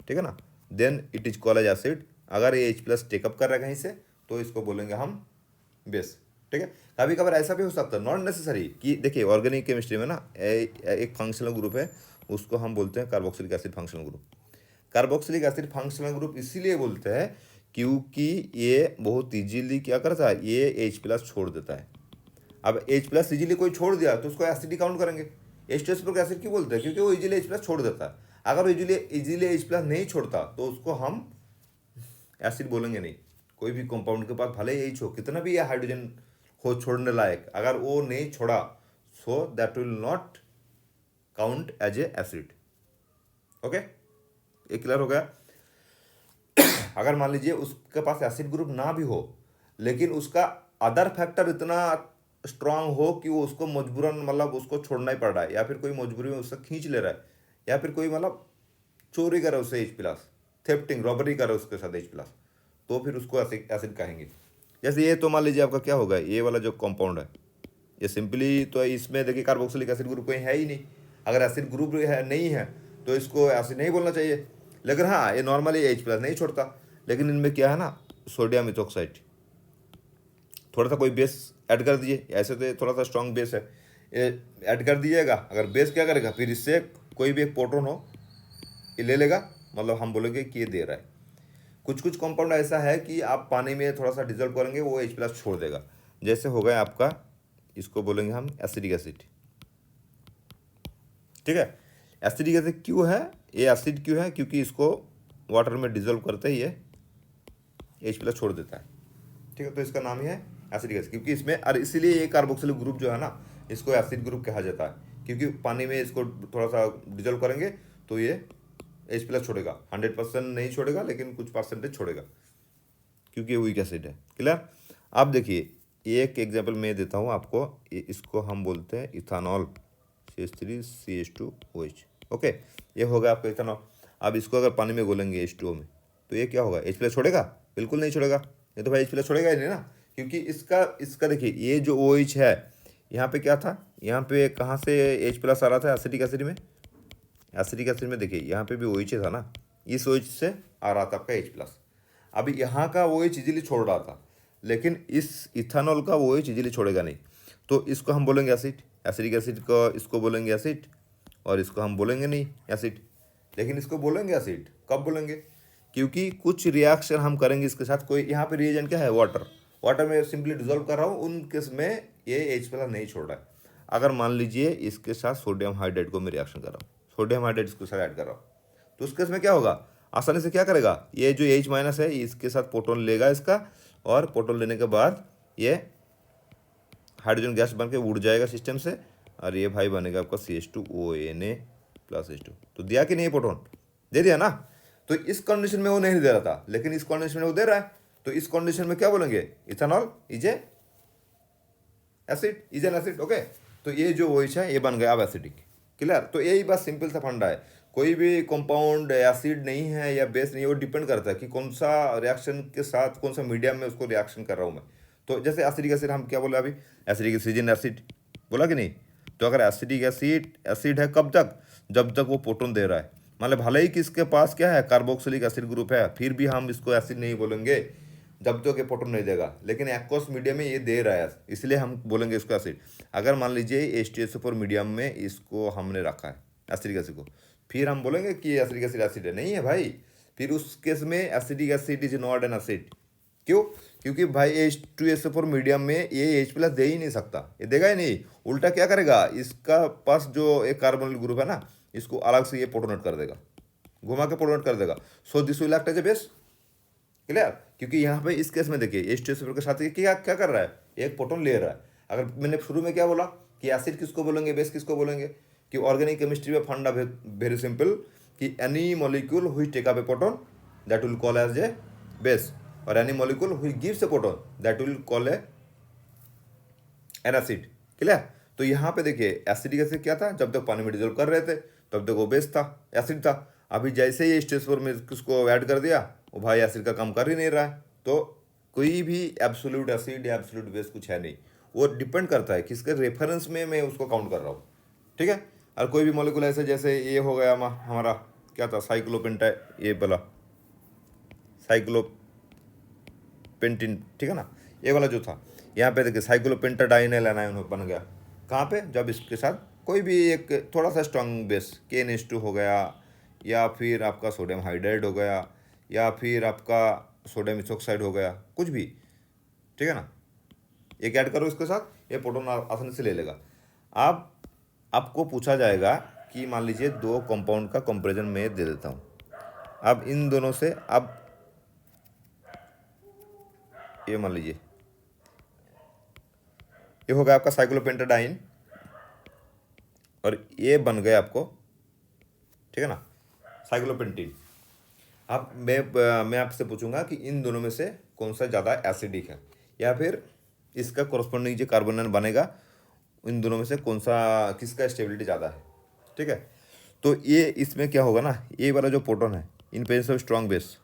ठीक है ना, then it is called as acid. अगर ये H प्लस टेकअप कर रहा है कहीं से तो इसको बोलेंगे हम बेस, ठीक है। कभी कभार ऐसा भी हो सकता है, नॉट नेसेसरी कि देखिए ऑर्गेनिक केमिस्ट्री में ना एक फंक्शनल ग्रुप है, उसको हम बोलते हैं carboxylic acid functional group. Carboxylic acid functional group इसीलिए बोलते हैं क्योंकि ये बहुत इजीली क्या करता है, ये H प्लस छोड़ देता है। अब H प्लस इजीली कोई छोड़ दिया तो उसको एसिड काउंट करेंगे। H2SO एसिड क्यों बोलते हैं, क्योंकि वो इजीली H प्लस छोड़ देता है। अगर वो इजीली H प्लस नहीं छोड़ता तो उसको हम एसिड बोलेंगे नहीं। कोई भी कंपाउंड के पास भले ही H हो, कितना भी ये हाइड्रोजन हो छोड़ने लायक, अगर वो नहीं छोड़ा so that will not count as a acid. Okay, ये क्लियर हो गया। अगर मान लीजिए उसके पास एसिड ग्रुप ना भी हो लेकिन उसका अदर फैक्टर इतना स्ट्रांग हो कि वो उसको मजबूरन मतलब उसको छोड़ना ही पड़ रहा है, या फिर कोई मजबूरी में उससे खींच ले रहा है, या फिर कोई मतलब चोरी कर रहा है उससे H प्लस, थेफ्टिंग रॉबरी कर रहा है उसके साथ H प्लस, तो फिर उसको एसिड कहेंगे। जैसे ये तो मान लीजिए आपका क्या होगा, ये वाला जो कंपाउंड है ये सिंपली तो इसमें देखिए कार्बोक्सिलिक एसिड ग्रुप कोई है ही नहीं। अगर एसिड ग्रुप है नहीं है तो इसको एसिड नहीं बोलना चाहिए। लेकिन हाँ, ये नॉर्मली H प्लस नहीं छोड़ता, लेकिन इनमें क्या है ना, सोडियम इथोक्साइड, थोड़ा सा कोई बेस ऐड कर दीजिए। ऐसे तो थोड़ा सा स्ट्रॉन्ग बेस है, ये ऐड कर दीजिएगा। अगर बेस क्या करेगा, फिर इससे कोई भी एक प्रोटॉन हो ये ले लेगा, मतलब हम बोलेंगे कि ये दे रहा है। कुछ कुछ कंपाउंड ऐसा है कि आप पानी में थोड़ा सा डिजोल्व करेंगे वो H प्लस छोड़ देगा। जैसे हो गया आपका, इसको बोलेंगे हम एसिडिक एसिड, ठीक है। एसिडिक एसिड क्यों है, ये एसिड क्यों है, क्योंकि इसको वाटर में डिजोल्व करते ही ये H प्लस छोड़ देता है, ठीक है। तो इसका नाम ही है एसिडिक एसिड, क्योंकि इसमें, और इसीलिए ये कार्बोक्सिलिक ग्रुप जो है ना, इसको एसिड ग्रुप कहा जाता है, क्योंकि पानी में इसको थोड़ा सा डिजोल्व करेंगे तो ये H प्लस छोड़ेगा। 100% नहीं छोड़ेगा लेकिन कुछ परसेंटेज छोड़ेगा, क्योंकि ये वीक एसिड है। क्लियर। अब देखिए एक एग्जाम्पल मैं देता हूँ आपको, इसको हम बोलते हैं इथानॉल, CH3CH2OH। ओके, ये होगा आपका इथानॉल। अब इसको अगर पानी में घोलेंगे H2O में तो ये क्या होगा, H प्लस छोड़ेगा? बिल्कुल नहीं छोड़ेगा। ये तो भाई H प्लस छोड़ेगा ही नहीं ना, क्योंकि इसका देखिए ये जो OH है, यहाँ पे क्या था, यहाँ पे कहाँ से H प्लस आ रहा था एसिडिक एसिड में, एसिडिक एसिड में देखिए यहाँ पे भी OH था ना, इस OH से आ रहा था आपका H प्लस। अभी यहाँ का OH इजीली छोड़ रहा था, लेकिन इस इथानॉल का OH इजीली छोड़ेगा नहीं, तो इसको हम बोलेंगे एसिड। एसिडिक एसिड को इसको बोलेंगे एसिड, और इसको हम बोलेंगे नहीं एसिड, लेकिन इसको बोलेंगे एसिड। कब बोलेंगे, क्योंकि कुछ रिएक्शन हम करेंगे इसके साथ। कोई यहाँ पे रिएजेंट क्या है, वाटर, वाटर में सिंपली डिजोल्व कर रहा हूँ, उन केस में ये H प्लस नहीं छोड़ रहा है। अगर मान लीजिए इसके साथ सोडियम हाइड्राइड को मैं रिएक्शन कर रहा हूँ, सोडियम हाइड्राइड इसके साथ ऐड कर रहा हूँ, तो उस केस में क्या होगा, आसानी से क्या करेगा, ये जो H माइनस है इसके साथ प्रोटॉन लेगा इसका, और प्रोटॉन लेने के बाद ये हाइड्रोजन गैस बन के उड़ जाएगा सिस्टम से, और ये भाई बनेगा आपका CH2ONA प्लस H2। तो दिया कि नहीं, प्रोटॉन दे दिया ना। तो इस कंडीशन में वो नहीं दे रहा था, लेकिन इस कंडीशन में वो दे रहा है, तो इस कंडीशन में क्या बोलेंगे, ethanol is a acid, is an acid. Okay, तो ये जो OH है ये बन गया अब एसिडिक। क्लियर। तो यही बस सिंपल सा फंडा है। कोई भी कंपाउंड एसिड नहीं है या बेस नहीं है, वो डिपेंड करता है कि कौन सा रिएक्शन के साथ, कौन सा मीडियम में उसको रिएक्शन कर रहा हूँ मैं। तो जैसे एसिडिक एसिड हम क्या बोले अभी, एसिडिक एसिड एसिड बोला कि नहीं। तो अगर एसिडिक एसिड एसिड है कब तक, जब तक वो प्रोटॉन दे रहा है। मतलब भले ही कि इसके पास क्या है, कार्बोक्सिलिक एसिड ग्रुप है, फिर भी हम इसको एसिड नहीं बोलेंगे जब तक ये प्रोटॉन नहीं देगा। लेकिन एक्वस मीडियम में ये दे रहा है, इसलिए हम बोलेंगे इसको एसिड। अगर मान लीजिए H2SO4 मीडियम में इसको हमने रखा है एसिडिक एसिड को, फिर हम बोलेंगे कि एसिडिक एसिड एसिड है, नहीं है भाई। फिर उस केस में acidic acid is not an acid. क्यों, क्योंकि भाई H2SO4 मीडियम में ये H प्लस दे ही नहीं सकता, ये देगा ही नहीं। उल्टा क्या करेगा, इसका पास जो एक कार्बोनिल ग्रुप है ना, इसको अलग से ये प्रोटोनेट कर देगा, घुमा के प्रोटोनेट कर देगा। So this will act as a base. Clear. क्योंकि यहाँ पे इस केस में देखिए H2SO4 के साथ क्या क्या कर रहा है, एक प्रोटॉन ले रहा है। अगर मैंने शुरू में क्या बोला कि एसिड किसको बोलेंगे, बेस किसको बोलेंगे, कि ऑर्गेनिक केमिस्ट्री में फंडा वेरी सिंपल, कि any molecule which take up a proton that will call as a base. और any molecule which gives a proton that will call an acid. Clear. तो यहाँ पे देखिए एसिडिक एसिड क्या था, जब तक पानी में डिजोल्व कर रहे थे तब तक वो बेस था, एसिड था। अभी जैसे ही स्टेज पर में उसको ऐड कर दिया, वो भाई एसिड का काम कर ही नहीं रहा है। तो कोई भी एब्सोल्यूट एसिड या एब्सोल्यूट बेस कुछ है नहीं, वो डिपेंड करता है किसके रेफरेंस में मैं उसको काउंट कर रहा हूँ। ठीक है। और कोई भी मॉलिक्यूल ऐसे, जैसे ये हो गया हमारा क्या था, साइक्लोपेंटा, ये वाला साइक्लोपेंटिन, ठीक है ना, ये वाला जो था, यहाँ पे देखिए साइक्लोपेंटाडाइनिल एनायन बन गया। कहाँ पे, जब इसके साथ कोई भी एक थोड़ा सा स्ट्रॉन्ग बेस KNH2 हो गया, या फिर आपका सोडियम हाइड्राइड हो गया, या फिर आपका सोडियम इथोक्साइड हो गया, कुछ भी, ठीक है ना, एक ऐड करो इसके साथ, ये प्रोटॉन आसानी से ले लेगा। अब आपको पूछा जाएगा कि मान लीजिए दो कंपाउंड का कंपैरिजन मैं दे देता हूँ। अब इन दोनों से, अब ये मान लीजिए ये हो गया आपका साइक्लोपेंटाडाइन, और ये बन गए आपको, ठीक है ना, साइक्लोपेंटीन। अब मैं आपसे पूछूंगा कि इन दोनों में से कौन सा ज़्यादा एसिडिक है, या फिर इसका कोरस्पोंडिंग जो कार्बोनाइन बनेगा, इन दोनों में से कौन सा, किसका स्टेबिलिटी ज़्यादा है। ठीक है। तो ये इसमें क्या होगा ना, ये वाला जो प्रोटॉन है in presence of strong base,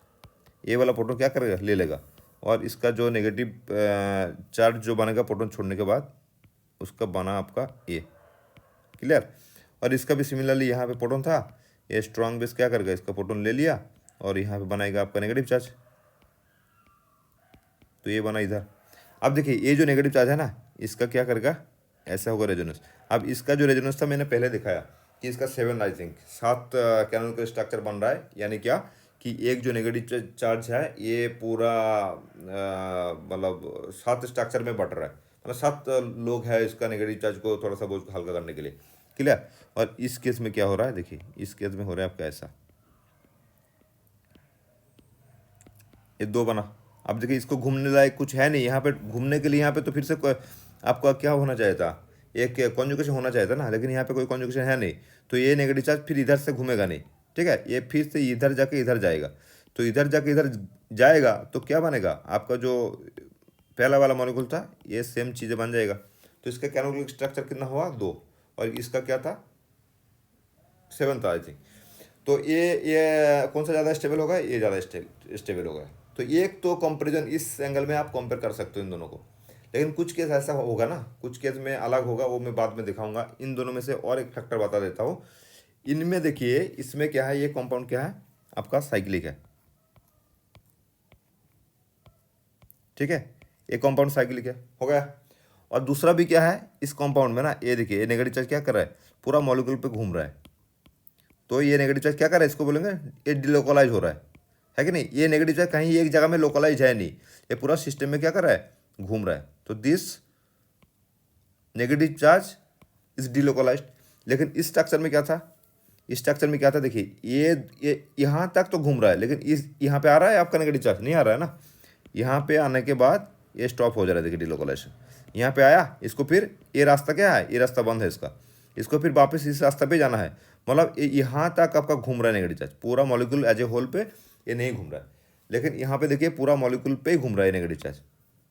ये वाला प्रोटॉन क्या करेगा, ले लेगा, और इसका जो नेगेटिव चार्ज जो बनेगा प्रोटॉन छोड़ने के बाद, उसका बना आपका ये। क्लियर। और इसका भी सिमिलरली यहाँ पे प्रोटॉन था, ये स्ट्रॉन्ग बेस क्या करेगा, इसका प्रोटॉन ले लिया और यहाँ पे बनाएगा आपका नेगेटिव चार्ज, तो ये बना इधर। अब देखिए ये जो नेगेटिव चार्ज है ना, इसका क्या करेगा, ऐसा होगा रेजोनेंस। अब इसका जो रेजोनेंस था मैंने पहले दिखाया कि इसका 7 आई थिंक 7 कैनोनिकल स्ट्रक्चर बन रहा है, यानी क्या कि एक जो नेगेटिव चार्ज है ये पूरा मतलब 7 स्ट्रक्चर में बट रहा है, मतलब 7 लोग हैं इसका नेगेटिव चार्ज को थोड़ा सा बोझ को हल्का करने के लिए। क्लियर। और इस केस में क्या हो रहा है, देखिए इस केस में हो रहा है आपका ऐसा, ये 2 बना। अब देखिए इसको घूमने लायक कुछ है नहीं यहाँ पे, घूमने के लिए यहाँ पे तो फिर से आपका क्या होना चाहिए था, एक कॉन्जुगेशन होना चाहिए था ना, लेकिन यहाँ पे कोई कॉन्जुगेशन है नहीं, तो ये नेगेटिव चार्ज फिर इधर से घूमेगा नहीं। ठीक है। ये फिर से इधर जाके इधर जाएगा, तो इधर जाके इधर जाएगा तो क्या बनेगा, आपका जो पहला वाला मॉलिक्यूल था ये सेम चीज़ें बन जाएगा। तो इसका कैनोनिकल स्ट्रक्चर कितना हुआ, 2, और इसका क्या था, 7 था आई थिंक। तो ये कौन सा ज़्यादा स्टेबल होगा, ये ज़्यादा स्टेबल होगा। तो एक तो कंपैरिजन इस एंगल में आप कंपेयर कर सकते हो इन दोनों को, लेकिन कुछ केस ऐसा होगा ना, कुछ केस में अलग होगा, वो मैं बाद में दिखाऊंगा। इन दोनों में से और एक फैक्टर बता देता हूँ। इनमें देखिए इसमें क्या है, ये कंपाउंड क्या है आपका, साइक्लिक है। ठीक है, ये कंपाउंड साइक्लिक है, हो गया। और दूसरा भी क्या है इस कंपाउंड में ना, ये देखिए ये नेगेटिव चार्ज क्या कर रहा है, पूरा मॉलिक्यूल पे घूम रहा है। तो ये नेगेटिव चार्ज क्या कर रहा है, इसको बोलेंगे ये डिलोकलाइज हो रहा है कि नहीं। ये नेगेटिव चार्ज कहीं एक जगह में लोकलाइज है नहीं, ये पूरा सिस्टम में क्या कर रहा है, घूम रहा है। तो this negative charge is delocalised. लेकिन इस स्ट्रक्चर में क्या था, इस स्ट्रक्चर में क्या था, देखिए ये यहाँ तक तो घूम रहा है, लेकिन इस यहाँ पे आ रहा है आपका नेगेटिव चार्ज, नहीं आ रहा है ना। यहाँ पे आने के बाद ये स्टॉप हो जा रहा है, देखिए डिलोकलाइजेशन। यहाँ पे आया, इसको फिर ये रास्ता क्या है, ये रास्ता बंद है इसका, इसको फिर वापस इस रास्ते पे जाना है, मतलब यहाँ तक आपका घूम रहा है नेगेटिव चार्ज, पूरा मॉलिक्यूल एज ए होल पे ये नहीं घूम रहा है। लेकिन यहाँ पे देखिए पूरा मॉलिक्यूल पे ही घूम रहा है नेगेटिव चार्ज,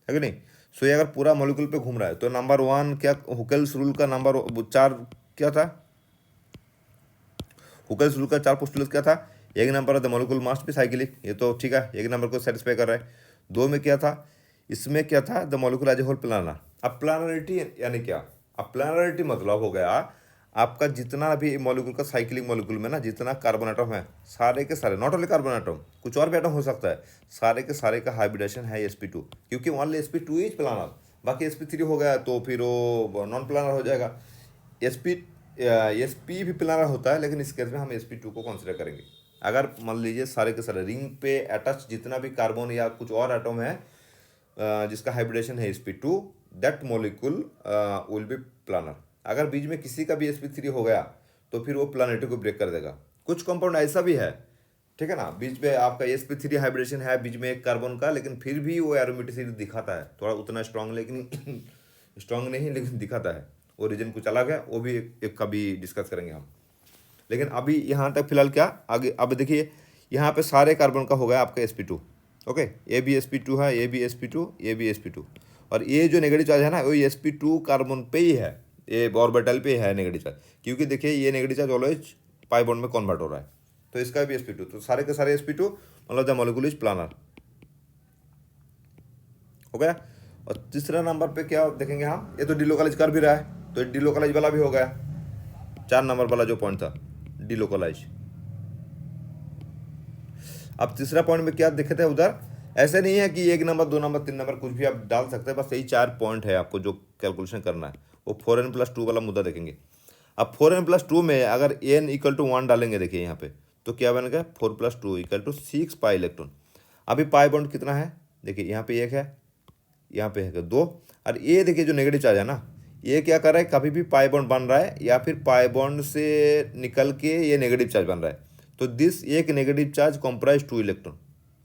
है कि नहीं। सो ये अगर पूरा मॉलिक्यूल पे घूम रहा है तो नंबर 1 क्या, हुकेल्स रूल का नंबर 4 क्या था, हुकेल्स रूल का 4 पोस्टुलेट क्या था, एक number the molecule must be cyclic, ये तो ठीक है, एक नंबर को सेटिस्फाई कर रहा है। 2 में क्या था, इसमें क्या था, the molecule as a whole planar. अब प्लानरिटी यानी क्या, अब प्लानरिटी मतलब हो गया आपका जितना भी मॉलिक्यूल का साइक्लिक मॉलिक्यूल में ना जितना कार्बन एटम है, सारे के सारे, नॉट ओनली कार्बन एटम, कुछ और भी एटम हो सकता है, सारे के सारे का हाइब्रिडेशन है sp2, क्योंकि ओनली sp2 इज प्लानर, बाकी sp3 हो गया तो फिर वो नॉन प्लानर हो जाएगा। sp भी प्लानर होता है, लेकिन इस केस में हम sp2 को कंसिडर करेंगे। अगर मान लीजिए सारे के सारे रिंग पे अटैच जितना भी कार्बन या कुछ और एटम है जिसका हाइब्रिडेशन है sp2, that molecule will be planar. अगर बीच में किसी का भी sp3 हो गया तो फिर वो प्लानेटरी को ब्रेक कर देगा। कुछ कंपाउंड ऐसा भी है, ठीक है ना, बीच में आपका sp3 हाइब्रिडेशन है बीच में एक कार्बन का, लेकिन फिर भी वो एरोमेटिसिटी दिखाता है, थोड़ा उतना स्ट्रांग लेकिन स्ट्रांग नहीं, लेकिन दिखाता है। वो रीजन कुछ अलग है, वो भी एक कभी डिस्कस करेंगे हम। लेकिन अभी यहाँ तक फिलहाल क्या आगे, अब देखिए यहाँ पे सारे कार्बन का हो गया आपका sp2, ओके, ये भी sp2 है, ये भी sp2, ये भी sp2, और ये जो नेगेटिव चार्ज है ना वही sp2 कार्बन पे ही है, ये ऑर्बिटल पे है नेगेटिव चार्ज, क्योंकि देखिए ये negative charge always pi bond में कन्वर्ट हो रहा है, तो इसका भी sp2, तो सारे के सारे sp2 मतलब द मॉलिक्यूल इज प्लानर। हो गया। और तीसरा नंबर पे क्या देखेंगे हम, ये तो डिलोकलाइज कर भी रहा है, तो डिलोकलाइज वाला भी हो गया, 4 नंबर वाला जो पॉइंट था डिलोकलाइज। अब तीसरा पॉइंट में क्या देखे थे उधर, ऐसे नहीं है कि 1 नंबर 2 नंबर 3 नंबर कुछ भी आप डाल सकते हैं, बस यही 4 पॉइंट है आपको जो कैलकुलेशन करना है, वो 4n+2 वाला मुद्दा देखेंगे। अब 4n+2 में अगर n = 1 डालेंगे, देखिए यहाँ पे, तो क्या बनेगा 4+2 = 6 पाई इलेक्ट्रॉन। अभी पाई बॉन्ड कितना है, देखिए यहाँ पे 1 है, यहाँ पे है 2, और ये देखिए जो नेगेटिव चार्ज है ना, ये क्या कर रहा है, कभी भी पाई बॉन्ड बन रहा है या फिर पाई बॉन्ड से निकल के ये नेगेटिव चार्ज बन रहा है, तो दिस एक negative charge comprise 2 electron.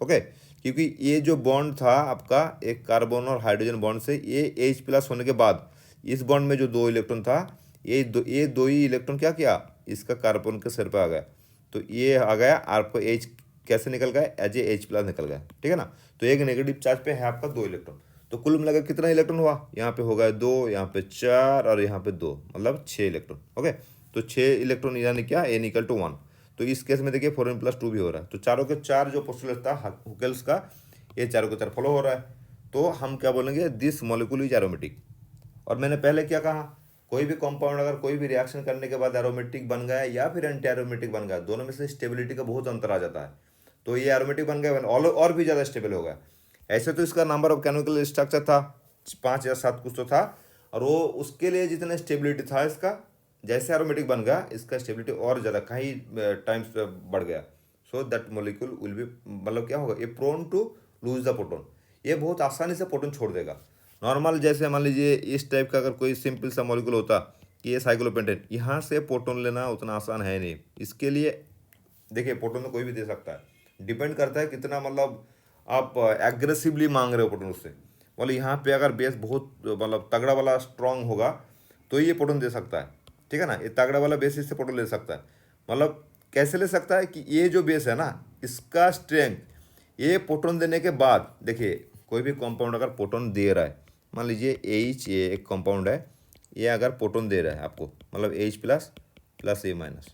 Okay, क्योंकि ये जो बॉन्ड था आपका एक कार्बन और हाइड्रोजन बॉन्ड से, ये H+ होने के बाद इस बॉन्ड में जो 2 इलेक्ट्रॉन था, ये दो ही इलेक्ट्रॉन क्या किया, इसका कार्बन के सिर पर आ गया, तो ये आ गया आपको H कैसे निकल गया, एज ए H+ निकल गया, ठीक है ना। तो एक नेगेटिव चार्ज पे है आपका 2 इलेक्ट्रॉन, तो कुल मिलाकर कितना इलेक्ट्रॉन हुआ, यहाँ पे हो गया 2, यहाँ पे 4 और यहाँ पे 2, मतलब 6 इलेक्ट्रॉन। ओके, तो 6 इलेक्ट्रॉन यानी क्या, n = 1। तो इस केस में देखिए 4n+2 भी हो रहा है, तो चारों के चार जो पोस्टुलेट था हुकेल्स का, ये चारों के चार फॉलो हो रहा है, तो हम क्या बोलेंगे, दिस मॉलिक्यूल इज एरोमेटिक। और मैंने पहले क्या कहा, कोई भी कंपाउंड अगर कोई भी रिएक्शन करने के बाद एरोमेटिक बन गया या फिर एंटी एरोमेटिक बन गया, दोनों में से स्टेबिलिटी का बहुत अंतर आ जाता है, तो ये एरोमेटिक बन गया और भी ज़्यादा स्टेबल हो गया। ऐसे तो इसका नंबर ऑफ केमिकल स्ट्रक्चर था 5 या 7 कुछ तो था, और वो उसके लिए जितना स्टेबिलिटी था इसका, जैसे एरोमेटिक बन गया इसका स्टेबिलिटी और ज़्यादा कई टाइम्स बढ़ गया। So that molecule will be, मतलब क्या होगा, ये prone to lose the proton, ये बहुत आसानी से प्रोटॉन छोड़ देगा। नॉर्मल जैसे मान लीजिए इस टाइप का अगर कोई सिंपल सा मॉलिक्यूल होता कि ये साइक्लोपेंटेन, यहाँ से प्रोटॉन लेना उतना आसान है नहीं। इसके लिए देखिए प्रोटॉन तो कोई भी दे सकता है, डिपेंड करता है कितना मतलब आप एग्रेसिवली मांग रहे हो प्रोटॉन उससे। बोले यहाँ पे अगर बेस बहुत मतलब तगड़ा वाला स्ट्रांग होगा तो ये प्रोटॉन दे सकता है, ठीक है ना, ये तगड़ा वाला बेस इससे प्रोटॉन ले सकता है। मतलब कैसे ले सकता है कि ये जो बेस है ना, इसका स्ट्रेंथ, ये प्रोटॉन देने के बाद देखिए कोई भी कंपाउंड अगर प्रोटॉन दे रहा है, मान लीजिए H, ये एक कंपाउंड है, ये अगर प्रोटॉन दे रहा है आपको, मतलब H+ A-,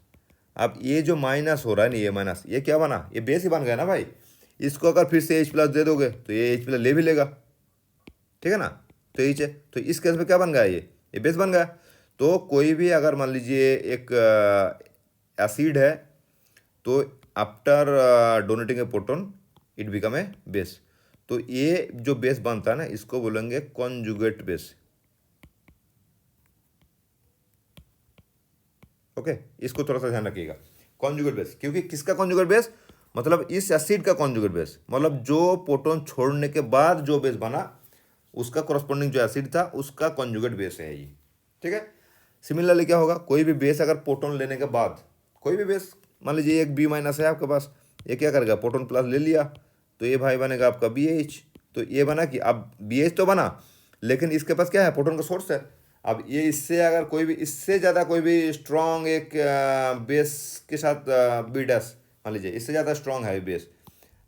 अब ये जो माइनस हो रहा है ना, ये माइनस, ये क्या बना, ये बेस ही बन गया ना भाई। इसको अगर फिर से H+ दे दोगे तो ये H+ ले भी लेगा, ठीक है ना। तो H है, तो इस केस में क्या बन गया, ये बेस बन गया। तो कोई भी अगर मान लीजिए एक एसिड है, तो after donating A proton it become a base, तो ये जो बेस बनता है ना, इसको बोलेंगे कॉन्जुगेट बेस। ओके, इसको थोड़ा सा ध्यान रखिएगा, कॉन्जुगेट बेस, क्योंकि किसका कॉन्जुगेट बेस, मतलब इस एसिड का कॉन्जुगेट बेस, मतलब जो प्रोटॉन छोड़ने के बाद जो बेस बना उसका कॉरस्पॉन्डिंग जो एसिड था उसका कॉन्जुगेट बेस है ये, ठीक है। सिमिलरली क्या होगा, कोई भी बेस अगर प्रोटॉन लेने के बाद, कोई भी बेस मान लीजिए एक B- है आपके पास, ये क्या करेगा, प्रोटॉन प्लस ले लिया, तो ये भाई बनेगा आपका BH। तो ये बना कि अब BH तो बना, लेकिन इसके पास क्या है, प्रोटॉन का सोर्स है। अब ये इससे अगर कोई भी इससे ज़्यादा कोई भी स्ट्रॉन्ग एक बेस के साथ B- मान लीजिए इससे ज़्यादा स्ट्रॉन्ग है बेस,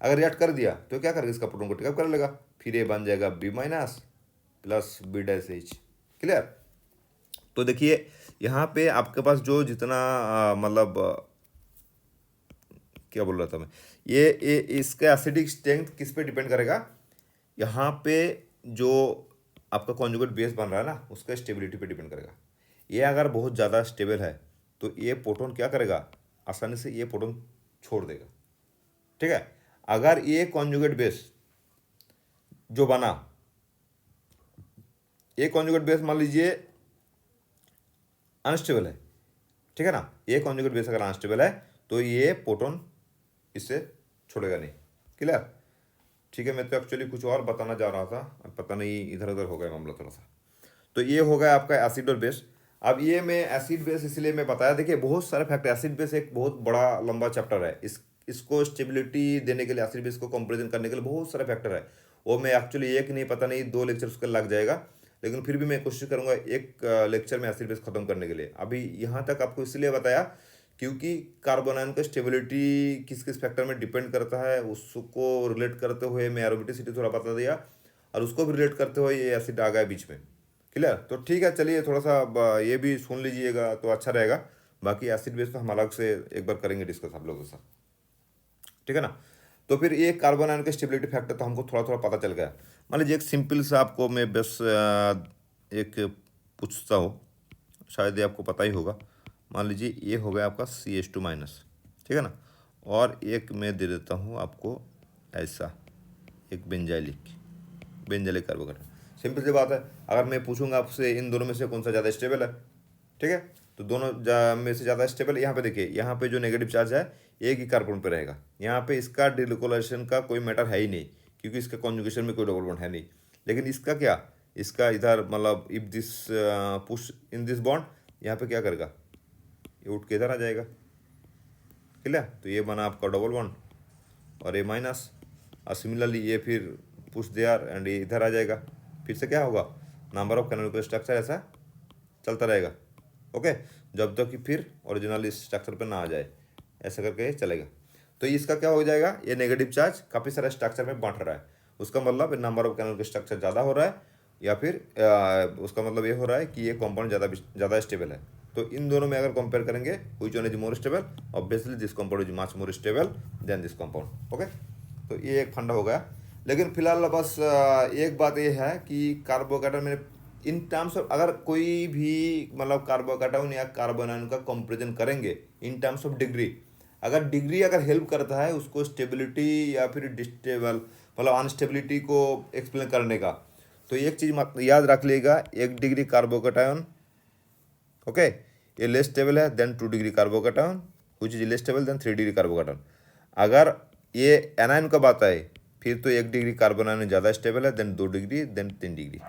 अगर रिएक्ट कर दिया तो क्या करेगा, इसका प्रोटॉन को टेकअप कर लेगा, फिर ये बन जाएगा B- + B'H। क्लियर। तो देखिए यहाँ पे आपके पास जो जितना मतलब क्या बोल रहा था मैं, ये इसका एसिडिक स्ट्रेंथ किस पे डिपेंड करेगा, यहाँ पे जो आपका कॉन्जुगेट बेस बन रहा है ना उसका स्टेबिलिटी पे डिपेंड करेगा। ये अगर बहुत ज़्यादा स्टेबल है तो ये प्रोटॉन क्या करेगा, आसानी से ये प्रोटॉन छोड़ देगा, ठीक है। अगर ये कॉन्जुगेट बेस जो बना, ये कॉन्जुगेट बेस मान लीजिए अनस्टेबल है, ठीक है ना, ये कॉन्जुगेट बेस अगर अनस्टेबल है तो ये प्रोटॉन इससे छोड़ेगा नहीं। क्लियर। ठीक है, मैं तो एक्चुअली कुछ और बताना जा रहा था, अब पता नहीं इधर उधर हो गया मामला थोड़ा सा। तो ये हो गया आपका एसिड और बेस। अब ये मैं एसिड बेस इसलिए मैं बताया, देखिए बहुत सारे फैक्टर, एसिड बेस एक बहुत बड़ा लंबा चैप्टर है, इसको स्टेबिलिटी देने के लिए, एसिड बेस को कंपेरिजन करने के लिए बहुत सारे फैक्टर है, वो मैं एक्चुअली एक नहीं, पता नहीं 2 लेक्चर उसका लग जाएगा, लेकिन फिर भी मैं कोशिश करूंगा एक लेक्चर में एसिड बेस खत्म करने के लिए। अभी यहाँ तक आपको इसलिए बताया क्योंकि कार्बन आयन का स्टेबिलिटी किस किस फैक्टर में डिपेंड करता है उसको रिलेट करते हुए मैं एरोमेटिसिटी थोड़ा बता दिया, और उसको भी रिलेट करते हुए ये एसिड आ गया बीच में। क्लियर? तो ठीक है, चलिए थोड़ा सा ये भी सुन लीजिएगा तो अच्छा रहेगा। बाकी एसिड बेस तो हम अलग से एक बार करेंगे डिस्कस आप लोगों के साथ, ठीक है ना। तो फिर ये कार्बन आयन का स्टेबिलिटी फैक्टर तो हमको थोड़ा थोड़ा पता चल गया। मान लीजिए एक सिंपल सा आपको मैं बस एक पूछता हूँ, शायद ये आपको पता ही होगा। मान लीजिए ये हो गया आपका CH2-, ठीक है ना, और एक मैं दे देता हूँ आपको ऐसा एक बेंजाइलिक कार्बोकेटायन। सिंपल सी बात है, अगर मैं पूछूंगा आपसे इन दोनों में से कौन सा ज़्यादा स्टेबल है, ठीक है, तो दोनों में से ज़्यादा स्टेबल, यहाँ पे देखिए, यहाँ पे जो नेगेटिव चार्ज है एक ही कार्बन पे रहेगा। यहाँ पे इसका डिलोकोलेशन का कोई मैटर है ही नहीं, क्योंकि इसका कॉन्जुगेशन में कोई डबल बॉन्ड है नहीं। लेकिन इसका क्या, इसका इधर मतलब if this push in this bond, यहाँ पे क्या करेगा, ये उठ के इधर आ जाएगा। क्लियर? तो ये बना आपका डबल बॉन्ड और ये माइनस, और सिमिलरली ये फिर पुश देयर एंड ये इधर आ जाएगा। फिर से क्या होगा, नंबर ऑफ कैनोनिकल स्ट्रक्चर ऐसा चलता रहेगा। ओके, जब तक कि फिर ओरिजिनल इस स्ट्रक्चर पर ना आ जाए, ऐसा करके चलेगा। तो इसका क्या हो जाएगा, ये नेगेटिव चार्ज काफ़ी सारे स्ट्रक्चर में बांट रहा है, उसका मतलब नंबर ऑफ कैनोनिकल स्ट्रक्चर ज़्यादा हो रहा है, या फिर उसका मतलब ये हो रहा है कि ये कंपाउंड ज़्यादा स्टेबल है। तो इन दोनों में अगर कंपेयर करेंगे, which one is more stable, obviously this compound is much more stable then this compound. Okay, तो ये एक फंडा हो गया। लेकिन फिलहाल बस एक बात ये है कि कार्बोकेटायन में इन टर्म्स ऑफ, अगर कोई भी मतलब कार्बोकेटायन या कार्बन आयन का कंपेरिजन करेंगे इन टर्म्स ऑफ डिग्री, अगर डिग्री अगर हेल्प करता है उसको स्टेबिलिटी या फिर डिस्टेबल मतलब अनस्टेबिलिटी को एक्सप्लेन करने का, तो एक चीज़ याद रख लीजिएगा, 1 डिग्री कार्बोकेटायन, ओके, ये लेस स्टेबल है than 2 degree carbocation, which is less stable than 3 degree carbocation. अगर ये एनायन का बात आए, फिर तो 1 डिग्री कार्बन आयन ज़्यादा स्टेबल है देन 2 डिग्री देन 3 डिग्री,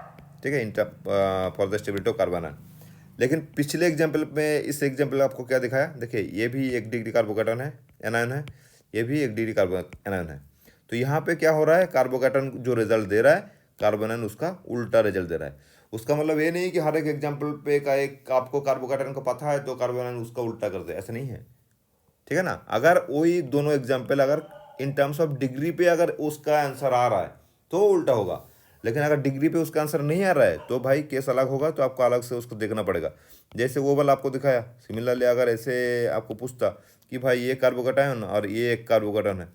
ठीक है, in for the stability of carbon ion. लेकिन पिछले एग्जाम्पल में, इस एग्जाम्पल आपको क्या दिखाया, देखिए ये भी 1 डिग्री कार्बोकेटायन है, एनायन है, ये भी 1 डिग्री कार्बन एनायन है। तो यहाँ पे क्या हो रहा है, कार्बोकेटायन जो रिजल्ट दे रहा है, कार्बन आयन उसका उल्टा रिजल्ट दे रहा है। उसका मतलब ये नहीं कि हर एक एग्जाम्पल पे का एक आपको कार्बोकेटायन का पता है तो कार्बन आयन उसका उल्टा कर दे, ऐसा नहीं है, ठीक है ना। अगर वही दोनों एग्जाम्पल अगर इन टर्म्स ऑफ डिग्री पे अगर उसका आंसर आ रहा है तो उल्टा होगा, लेकिन अगर डिग्री पे उसका आंसर नहीं आ रहा है तो भाई केस अलग होगा, तो आपको अलग से उसको देखना पड़ेगा। जैसे वो वाला आपको दिखाया, सिमिलरली अगर ऐसे आपको पूछता कि भाई ये कार्बोकेटायन और ये एक कार्बोकेटायन है,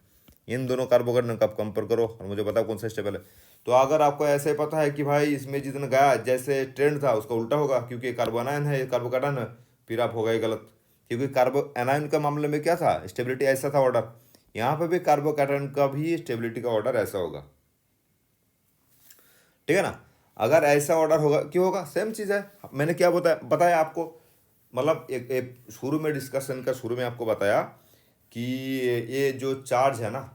इन दोनों कार्बोकेटायन का आप कंपेयर करो और मुझे बताओ कौन सा स्टेबल है। तो अगर आपको ऐसे पता है कि भाई इसमें जितना गया जैसे ट्रेंड था उसका उल्टा होगा, क्योंकि कार्बोनायन है, ये कार्बोकेटायन है, फिर आप होगा ही गलत। क्योंकि कार्बो एनायन का मामले में क्या था, स्टेबिलिटी ऐसा था ऑर्डर, यहाँ पे भी कार्बोकेटायन का भी स्टेबिलिटी का ऑर्डर ऐसा होगा, ठीक है ना। अगर ऐसा ऑर्डर होगा, क्यों होगा, सेम चीज़ है, मैंने क्या बताया आपको, मतलब एक शुरू में डिस्कशन का शुरू में आपको बताया कि ये जो चार्ज है ना,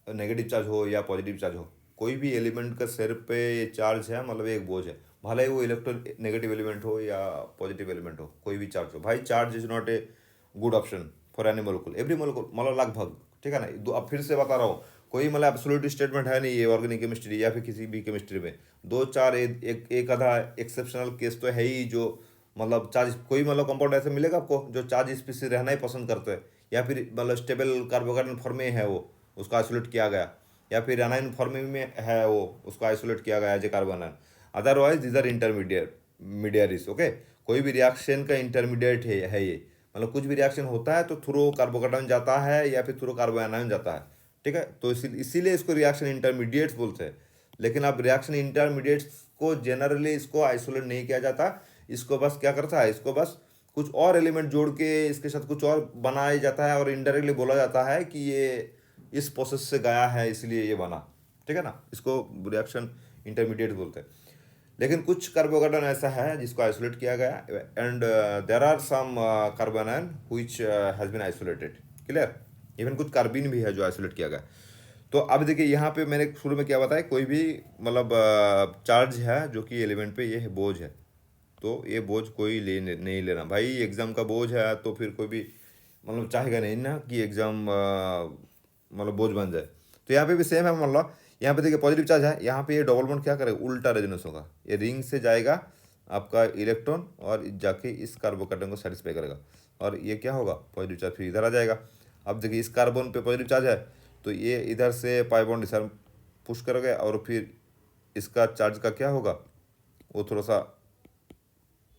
नेगेटिव चार्ज हो या पॉजिटिव चार्ज हो, कोई भी एलिमेंट का सिर पे ये चार्ज है, मतलब एक बोझ है, भले ही वो इलेक्ट्रो नेगेटिव एलिमेंट हो या पॉजिटिव एलिमेंट हो, कोई भी चार्ज हो, भाई charge is not a good option for any molecule, every molecule, मतलब लगभग, ठीक है ना। अब फिर से बता रहा हूँ, कोई मतलब एब्सोल्यूट स्टेटमेंट है नहीं ये ऑर्गेनिक केमिस्ट्री या फिर किसी भी केमिस्ट्री में, दो चार एक आधा एक्सेप्शनल केस तो है ही, जो मतलब चार्ज, कोई मतलब कंपाउंड ऐसे मिलेगा आपको जो चार्ज स्पीसीज रहना ही पसंद करते हैं, या फिर मतलब स्टेबल कार्बोकेटायन फॉर्म में है वो, उसको आइसोलेट किया गया, या फिर एनाइन फॉर्म में है वो, उसको आइसोलेट किया गया as a carbon ion. Otherwise these are intermediate okay, कोई भी रिएक्शन का इंटरमीडिएट है ये, मतलब कुछ भी रिएक्शन होता है तो थ्रू कार्बोकेटायन जाता है या फिर थ्रू कार्बोएनायन जाता है, ठीक है। तो इसीलिए इसको रिएक्शन इंटरमीडिएट्स बोलते हैं। लेकिन अब रिएक्शन इंटरमीडिएट्स को जनरली इसको आइसोलेट नहीं किया जाता, इसको बस क्या करता है, इसको बस कुछ और एलिमेंट जोड़ के इसके साथ कुछ और बनाया जाता है, और इनडायरेक्टली बोला जाता है कि ये इस प्रोसेस से गया है इसलिए ये बना, ठीक है ना। इसको रिएक्शन इंटरमीडिएट बोलते हैं। लेकिन कुछ कार्बोकेटायन ऐसा है जिसको आइसोलेट किया गया, and there are some carbanion which has been isolated, clear. Even कुछ कार्बिन भी है जो आइसोलेट किया गया। तो अब देखिए यहाँ पे मैंने शुरू में क्या बताया, कोई भी मतलब चार्ज है जो कि एलिमेंट पे ये बोझ है, तो ये बोझ कोई नहीं लेना भाई, एग्ज़ाम का बोझ है तो फिर कोई भी मतलब चाहेगा नहीं ना कि एग्ज़ाम मतलब बोझ बन जाए। तो यहाँ पे भी सेम है, मतलब यहाँ पे देखिए पॉजिटिव चार्ज है, यहाँ पे ये डबल बॉन्ड क्या करेगा, उल्टा रेजोनेंस होगा, ये रिंग से जाएगा आपका इलेक्ट्रॉन और जाके इस कार्बोकेटायन को सेटिस्फाई करेगा। और ये क्या होगा, पॉजिटिव चार्ज फिर इधर आ जाएगा। अब देखिए इस कार्बन पे पॉजिटिव चार्ज है तो ये इधर से पाई बॉन्ड इधर पुश करोगे और फिर इसका चार्ज का क्या होगा, वो थोड़ा सा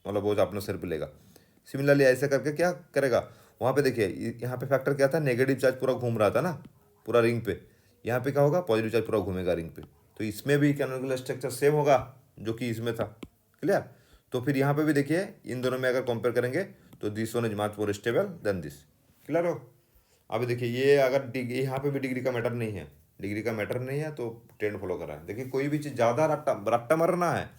मतलब बोझ अपने सिर पे लेगा। सिमिलरली ऐसे करके क्या करेगा, वहाँ पे देखिए यहाँ पे फैक्टर क्या था, नेगेटिव चार्ज पूरा घूम रहा था ना पूरा रिंग पे, यहाँ पे क्या होगा, पॉजिटिव चार्ज पूरा घूमेगा रिंग पे। तो इसमें भी कैनोनिकल स्ट्रक्चर सेम होगा जो कि इसमें था। क्लियर। तो फिर यहाँ पे भी देखिए इन दोनों में अगर कंपेयर करेंगे तो this one is much more stable then this. Clear हो। अभी देखिए ये अगर डिग्री, यहाँ पे भी डिग्री का मैटर नहीं है, डिग्री का मैटर नहीं है तो ट्रेंड फॉलो कर रहा है। देखिए कोई भी चीज़ ज़्यादा रट्टा रट्टा मारना है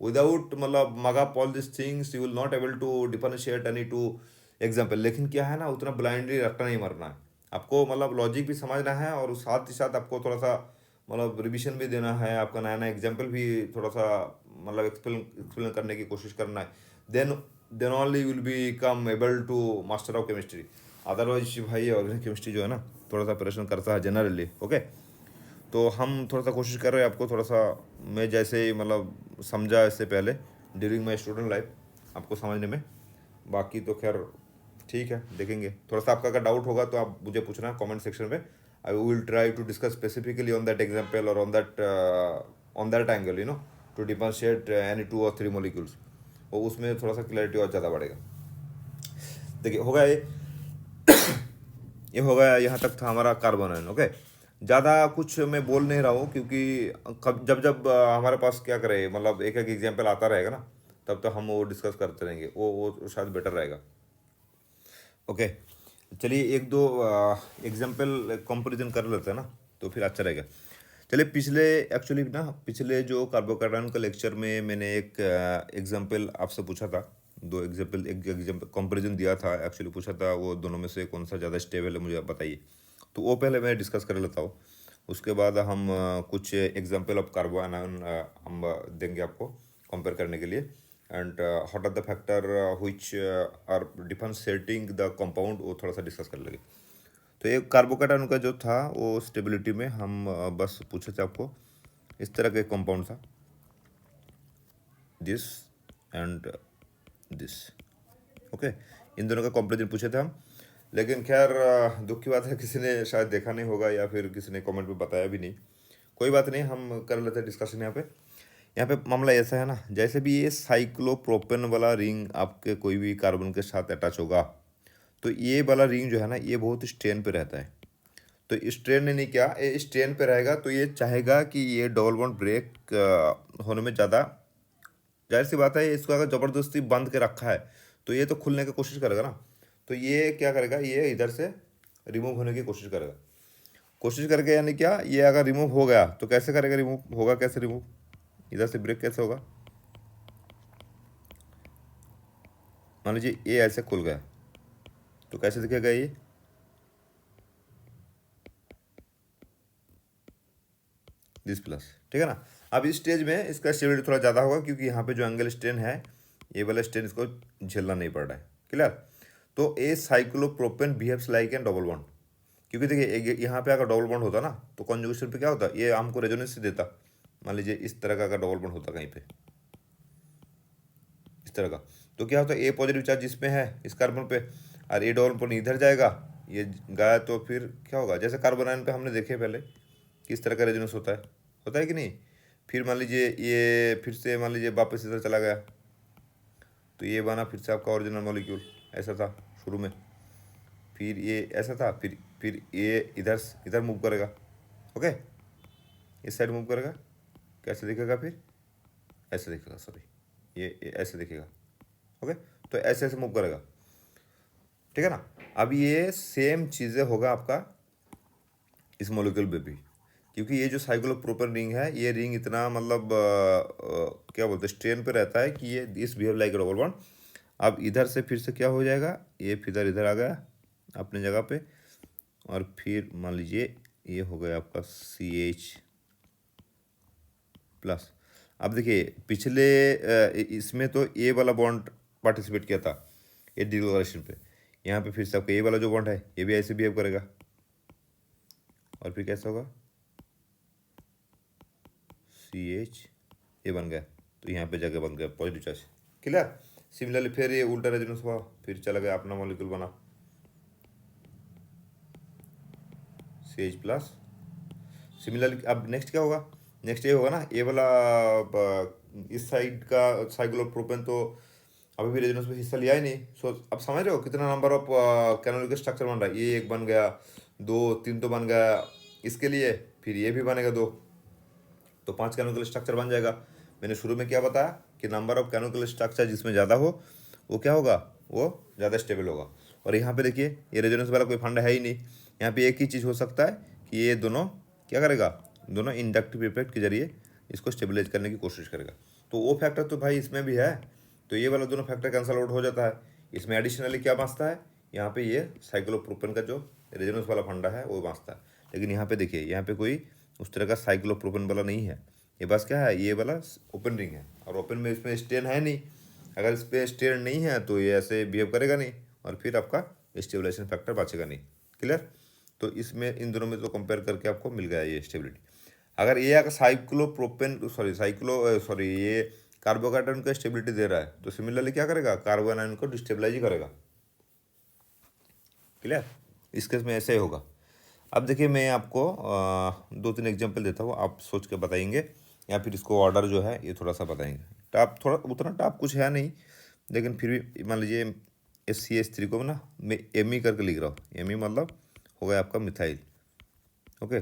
विदाउट मतलब mug up all this things, you will not able to differentiate any two example. लेकिन क्या है ना, उतना ब्लाइंडली रट्टा नहीं मारना है आपको, मतलब लॉजिक भी समझना है और साथ ही साथ आपको थोड़ा सा मतलब रिविजन भी देना है, आपका नया नया एग्जाम्पल भी थोड़ा सा मतलब एक्सप्लेन करने की कोशिश करना है। Then only will be come able to master of chemistry. Otherwise भाई ऑर्गेनिक केमिस्ट्री जो है ना थोड़ा सा परेशान करता है जनरली। ओके, तो हम थोड़ा सा कोशिश कर रहे हैं आपको थोड़ा सा, मैं जैसे मतलब समझा इससे पहले ड्यूरिंग माई स्टूडेंट लाइफ आपको समझने में। बाकी तो खैर ठीक है, देखेंगे। थोड़ा सा आपका अगर डाउट होगा तो आप मुझे पूछना कमेंट सेक्शन में। I will try to discuss specifically on that example और on that angle to differentiate any 2 or 3 molecules, और उसमें थोड़ा सा क्लैरिटी और ज़्यादा बढ़ेगा। देखिए हो गया ये हो गया, यहाँ तक था हमारा कार्बोनाइन। ओके, ज़्यादा कुछ मैं बोल नहीं रहा हूँ क्योंकि जब जब हमारे पास क्या करे मतलब एक एक एग्जाम्पल आता रहेगा ना, तब तो हम वो डिस्कस करते रहेंगे, वो शायद बेटर रहेगा। ओके, चलिए एक दो एग्जाम्पल कंपैरिजन कर लेते हैं ना तो फिर अच्छा रहेगा। चलिए पिछले जो कार्बोकार्बन का लेक्चर में मैंने एक एग्जाम्पल आपसे पूछा था, दो एग्जाम्पल एक एग्जाम्पल कंपैरिजन दिया था, एक्चुअली पूछा था वो दोनों में से कौन सा ज़्यादा स्टेबल है मुझे आप बताइए। तो वो पहले मैं डिस्कस कर लेता हूँ, उसके बाद हम कुछ एग्जाम्पल ऑफ कार्बोनाइन हम देंगे आपको कंपेयर करने के लिए। And what are the factor which are differentiating the compound, वो थोड़ा सा डिस्कस कर लेंगे। तो ये कार्बोकेटाइन का जो था वो स्टेबिलिटी में हम बस पूछे थे आपको, इस तरह का एक कंपाउंड था, दिस एंड दिस। ओके, इन दोनों का कंपेरिजन पूछे थे हम। लेकिन खैर दुख की बात है किसी ने शायद देखा नहीं होगा या फिर किसी ने कमेंट में बताया भी नहीं। कोई बात नहीं, हम कर लेते हैं डिस्कशन यहाँ पे मामला ऐसा है ना, जैसे भी ये साइक्लोप्रोपेन वाला रिंग आपके कोई भी कार्बन के साथ अटैच होगा तो ये वाला रिंग जो है ना ये बहुत स्ट्रेन पे रहता है। तो स्ट्रेन नहीं क्या, ये स्ट्रेन पे रहेगा तो ये चाहेगा कि ये डबल बॉन्ड ब्रेक होने में ज़्यादा, जाहिर सी बात है इसको अगर ज़बरदस्ती बंद के रखा है तो ये तो खुलने की कोशिश करेगा ना। तो ये क्या करेगा, ये इधर से रिमूव होने की कोशिश करेगा, कोशिश करके यानी क्या, ये अगर रिमूव हो गया तो कैसे करेगा, रिमूव होगा कैसे, रिमूव इधर से ब्रेक कैसे होगा। मान लीजिए ये ऐसे खुल गया तो कैसे दिखेगा ये, दिस प्लस, ठीक है ना। अब इस स्टेज में इसका स्टेबिलिटी थोड़ा ज़्यादा होगा क्योंकि यहाँ पे जो एंगल स्ट्रेन है ये वाला स्ट्रेन इसको झेलना नहीं पड़ रहा है। क्लियर। तो a cyclopropane behaves like an double bond, क्योंकि देखिए यहाँ पे अगर डबल बॉन्ड होता ना तो कॉन्जुगेशन पे क्या होता, ये हमको रेजोनेंस देता। मान लीजिए इस तरह का अगर डबल बॉन्ड होता कहीं पे इस तरह का, तो क्या होता है, ए पॉजिटिव चार्ज इसमें है इस कार्बन पे और ए डबल बॉन्ड इधर जाएगा, ये गया तो फिर क्या होगा, जैसे कार्बोनाइन पे हमने देखे पहले किस तरह का रेजोनेंस होता है कि नहीं। फिर मान लीजिए ये फिर से मान लीजिए वापस इधर चला गया तो ये बना फिर से आपका ओरिजिनल मॉलिक्यूल, ऐसा था शुरू में, फिर ये ऐसा था, फिर ये इधर इधर मूव करेगा। ओके, इस साइड मूव करेगा, कैसे दिखेगा, फिर ऐसे दिखेगा, सॉरी ये ऐसे दिखेगा। ओके, तो ऐसे ऐसे मूव करेगा, ठीक है ना। अब ये सेम चीज़ें होगा आपका इस मॉलिक्यूल पे भी, क्योंकि ये जो साइक्लोप्रोपेन रिंग है ये रिंग इतना मतलब क्या बोलते हैं स्ट्रेन पे रहता है कि ये इस बिहेव लाइक डबल बॉन्ड। अब इधर से फिर से क्या हो जाएगा, ये फिर इधर आ गया अपनी जगह पे, और फिर मान लीजिए ये हो गया आपका CH प्लस। अब देखिए पिछले इसमें तो ए वाला बॉन्ड पार्टिसिपेट किया था ए डिक्लोरेशन पे, यहाँ पे फिर से आपका ए वाला जो बॉन्ड है ये भी ऐसे बिहेव करेगा, और फिर कैसा होगा CH ये बन गया, तो यहाँ पे जगह बन गया पॉजिटिव चार्ज। क्लियर। सिमिलरली फिर ये उल्टा रेजोनेंस हुआ, फिर चला गया अपना मॉलिक्यूल बना CH प्लस। सिमिलरली अब नेक्स्ट क्या होगा, नेक्स्ट ये होगा ना, ये वाला इस साइड का साइक्लोप्रोपेन तो अभी भी रेजोनेंस में हिस्सा लिया ही नहीं। सो अब समझ रहे हो कितना नंबर ऑफ कैनोनिकल स्ट्रक्चर बन रहा है। ये एक बन गया, दो, तीन तो बन गया इसके लिए, फिर ये भी बनेगा दो, तो 5 कैनोनिकल स्ट्रक्चर बन जाएगा। मैंने शुरू में क्या बताया कि नंबर ऑफ कैनोनिकल स्ट्रक्चर जिसमें ज़्यादा हो वो क्या होगा, वो ज़्यादा स्टेबल होगा। और यहाँ पे देखिए ये रेजोनेंस वाला कोई फंडा है ही नहीं। यहाँ पे एक ही चीज़ हो सकता है कि ये दोनों क्या करेगा, दोनों इंडक्टिव इफेक्ट के जरिए इसको स्टेबलाइज करने की कोशिश करेगा। तो वो फैक्टर तो भाई इसमें भी है, तो ये वाला दोनों फैक्टर कैंसल आउट हो जाता है। इसमें एडिशनली क्या बाँचता है, यहाँ पे ये साइक्लोप्रोपेन का जो रेजोनेंस वाला फंडा है वो बाँचता है। लेकिन यहाँ पे देखिए, यहाँ पे कोई उस तरह का साइक्लोप्रोपेन वाला नहीं है। ये बस क्या है, ये वाला ओपन रिंग है, और ओपन में इसमें स्ट्रेन है नहीं। अगर इस पर स्ट्रेन नहीं है तो ये ऐसे बिहेव करेगा नहीं, और फिर आपका स्टेबलाइजेशन फैक्टर बचेगा नहीं। क्लियर। तो इसमें इन दोनों में तो कंपेयर करके आपको मिल गया ये स्टेबिलिटी। अगर ये अगर ये कार्बोकेटायन को स्टेबिलिटी दे रहा है, तो सिमिलरली क्या करेगा, कार्बन आयन को डिस्टेबलाइज ही करेगा। क्लियर। इस केस में ऐसे ही होगा। अब देखिए मैं आपको 2-3 एग्जांपल देता हूँ, आप सोच के बताएंगे, या फिर इसको ऑर्डर जो है ये थोड़ा सा बताएंगे। टॉप थोड़ा उतना टॉप कुछ है नहीं, लेकिन फिर भी मान लीजिए SCH3 को ना मैं ME करके लिख रहा हूँ। ME मतलब हो गया आपका मिथाइल। ओके, ये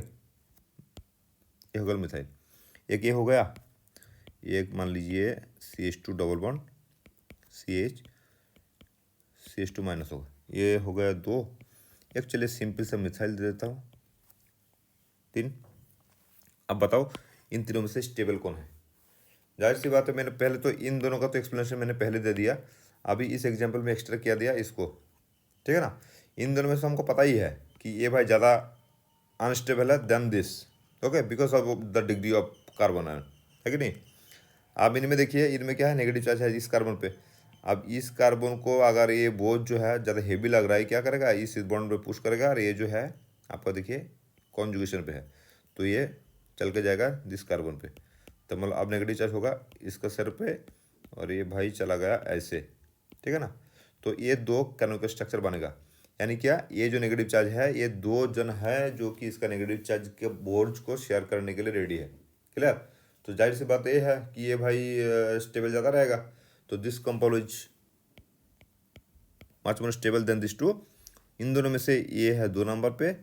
हो गया मिथाइल। एक ये हो गया, एक मान लीजिए CH2 double bond CH2 minus होगा, ये हो गया 2। एक चलिए सिंपल सा मिथाइल दे देता हूँ 3। अब बताओ इन तीनों में से स्टेबल कौन है। जाहिर सी बात है, मैंने पहले तो इन दोनों का तो एक्सप्लेनेशन मैंने पहले दे दिया, अभी इस एग्जांपल में एक्स्ट्रा किया दिया इसको। ठीक है ना। इन दोनों में से हमको पता ही है कि ये भाई ज़्यादा अनस्टेबल है than this. Okay, because of the degree of carbon ion, है कि नहीं। अब इनमें देखिए, इनमें क्या है, नेगेटिव चार्ज है इस कार्बन पे। अब इस कार्बन को अगर ये बोझ जो है ज़्यादा हेवी लग रहा है, क्या करेगा, इस बॉन्ड पे पुश करेगा, और ये जो है आपका देखिए कॉन्जुगेशन पे है, तो ये चल के जाएगा दिस कार्बन पे। तो मतलब अब नेगेटिव चार्ज होगा इसका सर पे, और ये भाई चला गया ऐसे। ठीक है ना। तो ये 2 कैनोनिकल स्ट्रक्चर बनेगा। यानी क्या, ये जो नेगेटिव चार्ज है ये 2 जन है जो कि इसका नेगेटिव चार्ज के बोर्ड को शेयर करने के लिए रेडी है। क्लियर। तो जाहिर सी बात ये है कि ये भाई स्टेबल ज़्यादा रहेगा, तो this compound is much more stable then this 2। इन दोनों में से ये है 2 नंबर पे,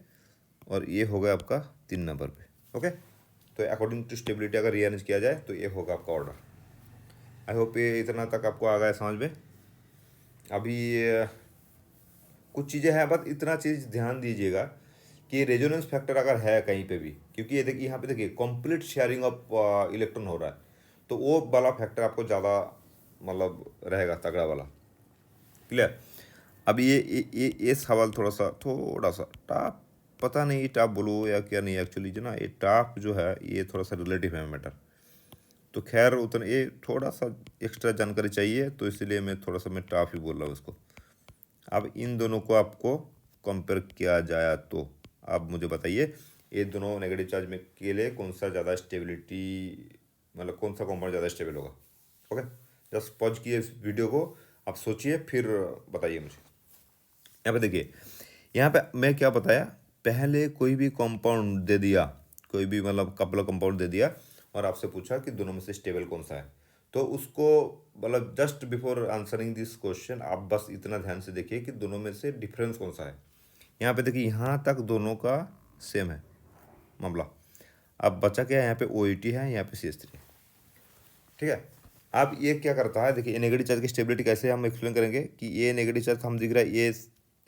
और ये होगा आपका 3 नंबर पे। ओके, तो अकॉर्डिंग टू स्टेबिलिटी अगर रीअरेंज किया जाए तो ये होगा आपका ऑर्डर। आई होप ये इतना तक आपको आ गया समझ में। अभी कुछ चीज़ें हैं, बस इतना चीज़ ध्यान दीजिएगा कि रेजोनेंस फैक्टर अगर है कहीं पे भी, क्योंकि ये देखिए यहाँ पे देखिए कंप्लीट शेयरिंग ऑफ इलेक्ट्रॉन हो रहा है, तो वो वाला फैक्टर आपको ज़्यादा मतलब रहेगा तगड़ा वाला। क्लियर। अब ये सवाल थोड़ा सा टॉप, पता नहीं टॉप बोलो या क्या नहीं, एक्चुअली जो ना ये टॉप जो है ये थोड़ा सा रिलेटिव है मैटर। तो खैर उतना ये थोड़ा सा एक्स्ट्रा जानकारी चाहिए, तो इसलिए मैं थोड़ा सा टॉप ही बोल रहा हूँ इसको। अब इन दोनों को आपको कंपेयर किया जाए तो आप मुझे बताइए, ये दोनों नेगेटिव चार्ज में के लिए कौन सा ज़्यादा स्टेबिलिटी, मतलब कौन सा कंपाउंड ज़्यादा स्टेबल होगा। ओके, जस्ट पॉज किए इस वीडियो को, आप सोचिए फिर बताइए मुझे। यहाँ पे देखिए, यहाँ पे मैं क्या बताया, पहले कोई भी कंपाउंड दे दिया, कोई भी मतलब कपल कंपाउंड दे दिया, और आपसे पूछा कि दोनों में से स्टेबल कौन सा है, तो उसको मतलब just before answering this question आप बस इतना ध्यान से देखिए कि दोनों में से डिफरेंस कौन सा है। यहाँ पे देखिए, यहाँ तक दोनों का सेम है मामला। अब बचा क्या है, यहाँ पे OET है, यहाँ पे CH3 है। ठीक है। अब ये क्या करता है, देखिए नेगेटिव चार्ज की स्टेबिलिटी कैसे हम एक्सप्लेन करेंगे कि ये नेगेटिव चार्ज हम दिख रहा है, ये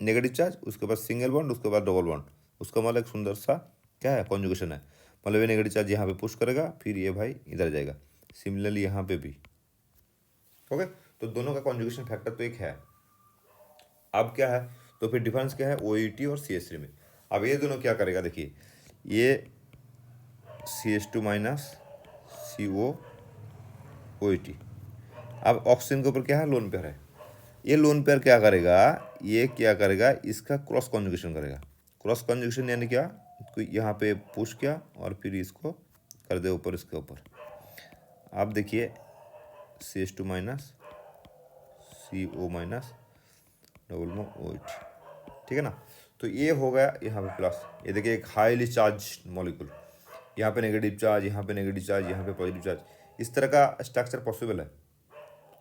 नेगेटिव चार्ज, उसके बाद सिंगल बॉन्ड, उसके बाद डबल बॉन्ड, उसका मतलब एक सुंदर सा क्या है, कॉन्जुगेशन है। मतलब ये नेगेटिव चार्ज यहाँ पे पुश करेगा, फिर ये भाई इधर जाएगा। सिमिलरली यहाँ पे भी। ओके, तो दोनों का कॉन्जुगेशन फैक्टर तो एक है। अब क्या है, तो फिर डिफरेंस क्या है OET और CH3 में। अब ये दोनों क्या करेगा, देखिए ये CH2 माइनस CO OET। अब ऑक्सीजन के ऊपर क्या है, लोन पेयर है। ये लोन पेयर क्या करेगा, ये क्या करेगा, इसका क्रॉस कॉन्जुगेशन करेगा। क्रॉस कॉन्जुगेशन यानी क्या, कोई यहाँ पे पुश किया और फिर इसको कर दे ऊपर इसके ऊपर। आप देखिए CH2 minus CO minus double bond OH, ठीक है ना। तो ये हो गया यहाँ पे प्लस, ये देखिए एक हाईली चार्ज मॉलिक्यूल, यहाँ पे नेगेटिव चार्ज, यहाँ पे नेगेटिव चार्ज, यहाँ पे पॉजिटिव चार्ज, इस तरह का स्ट्रक्चर पॉसिबल है।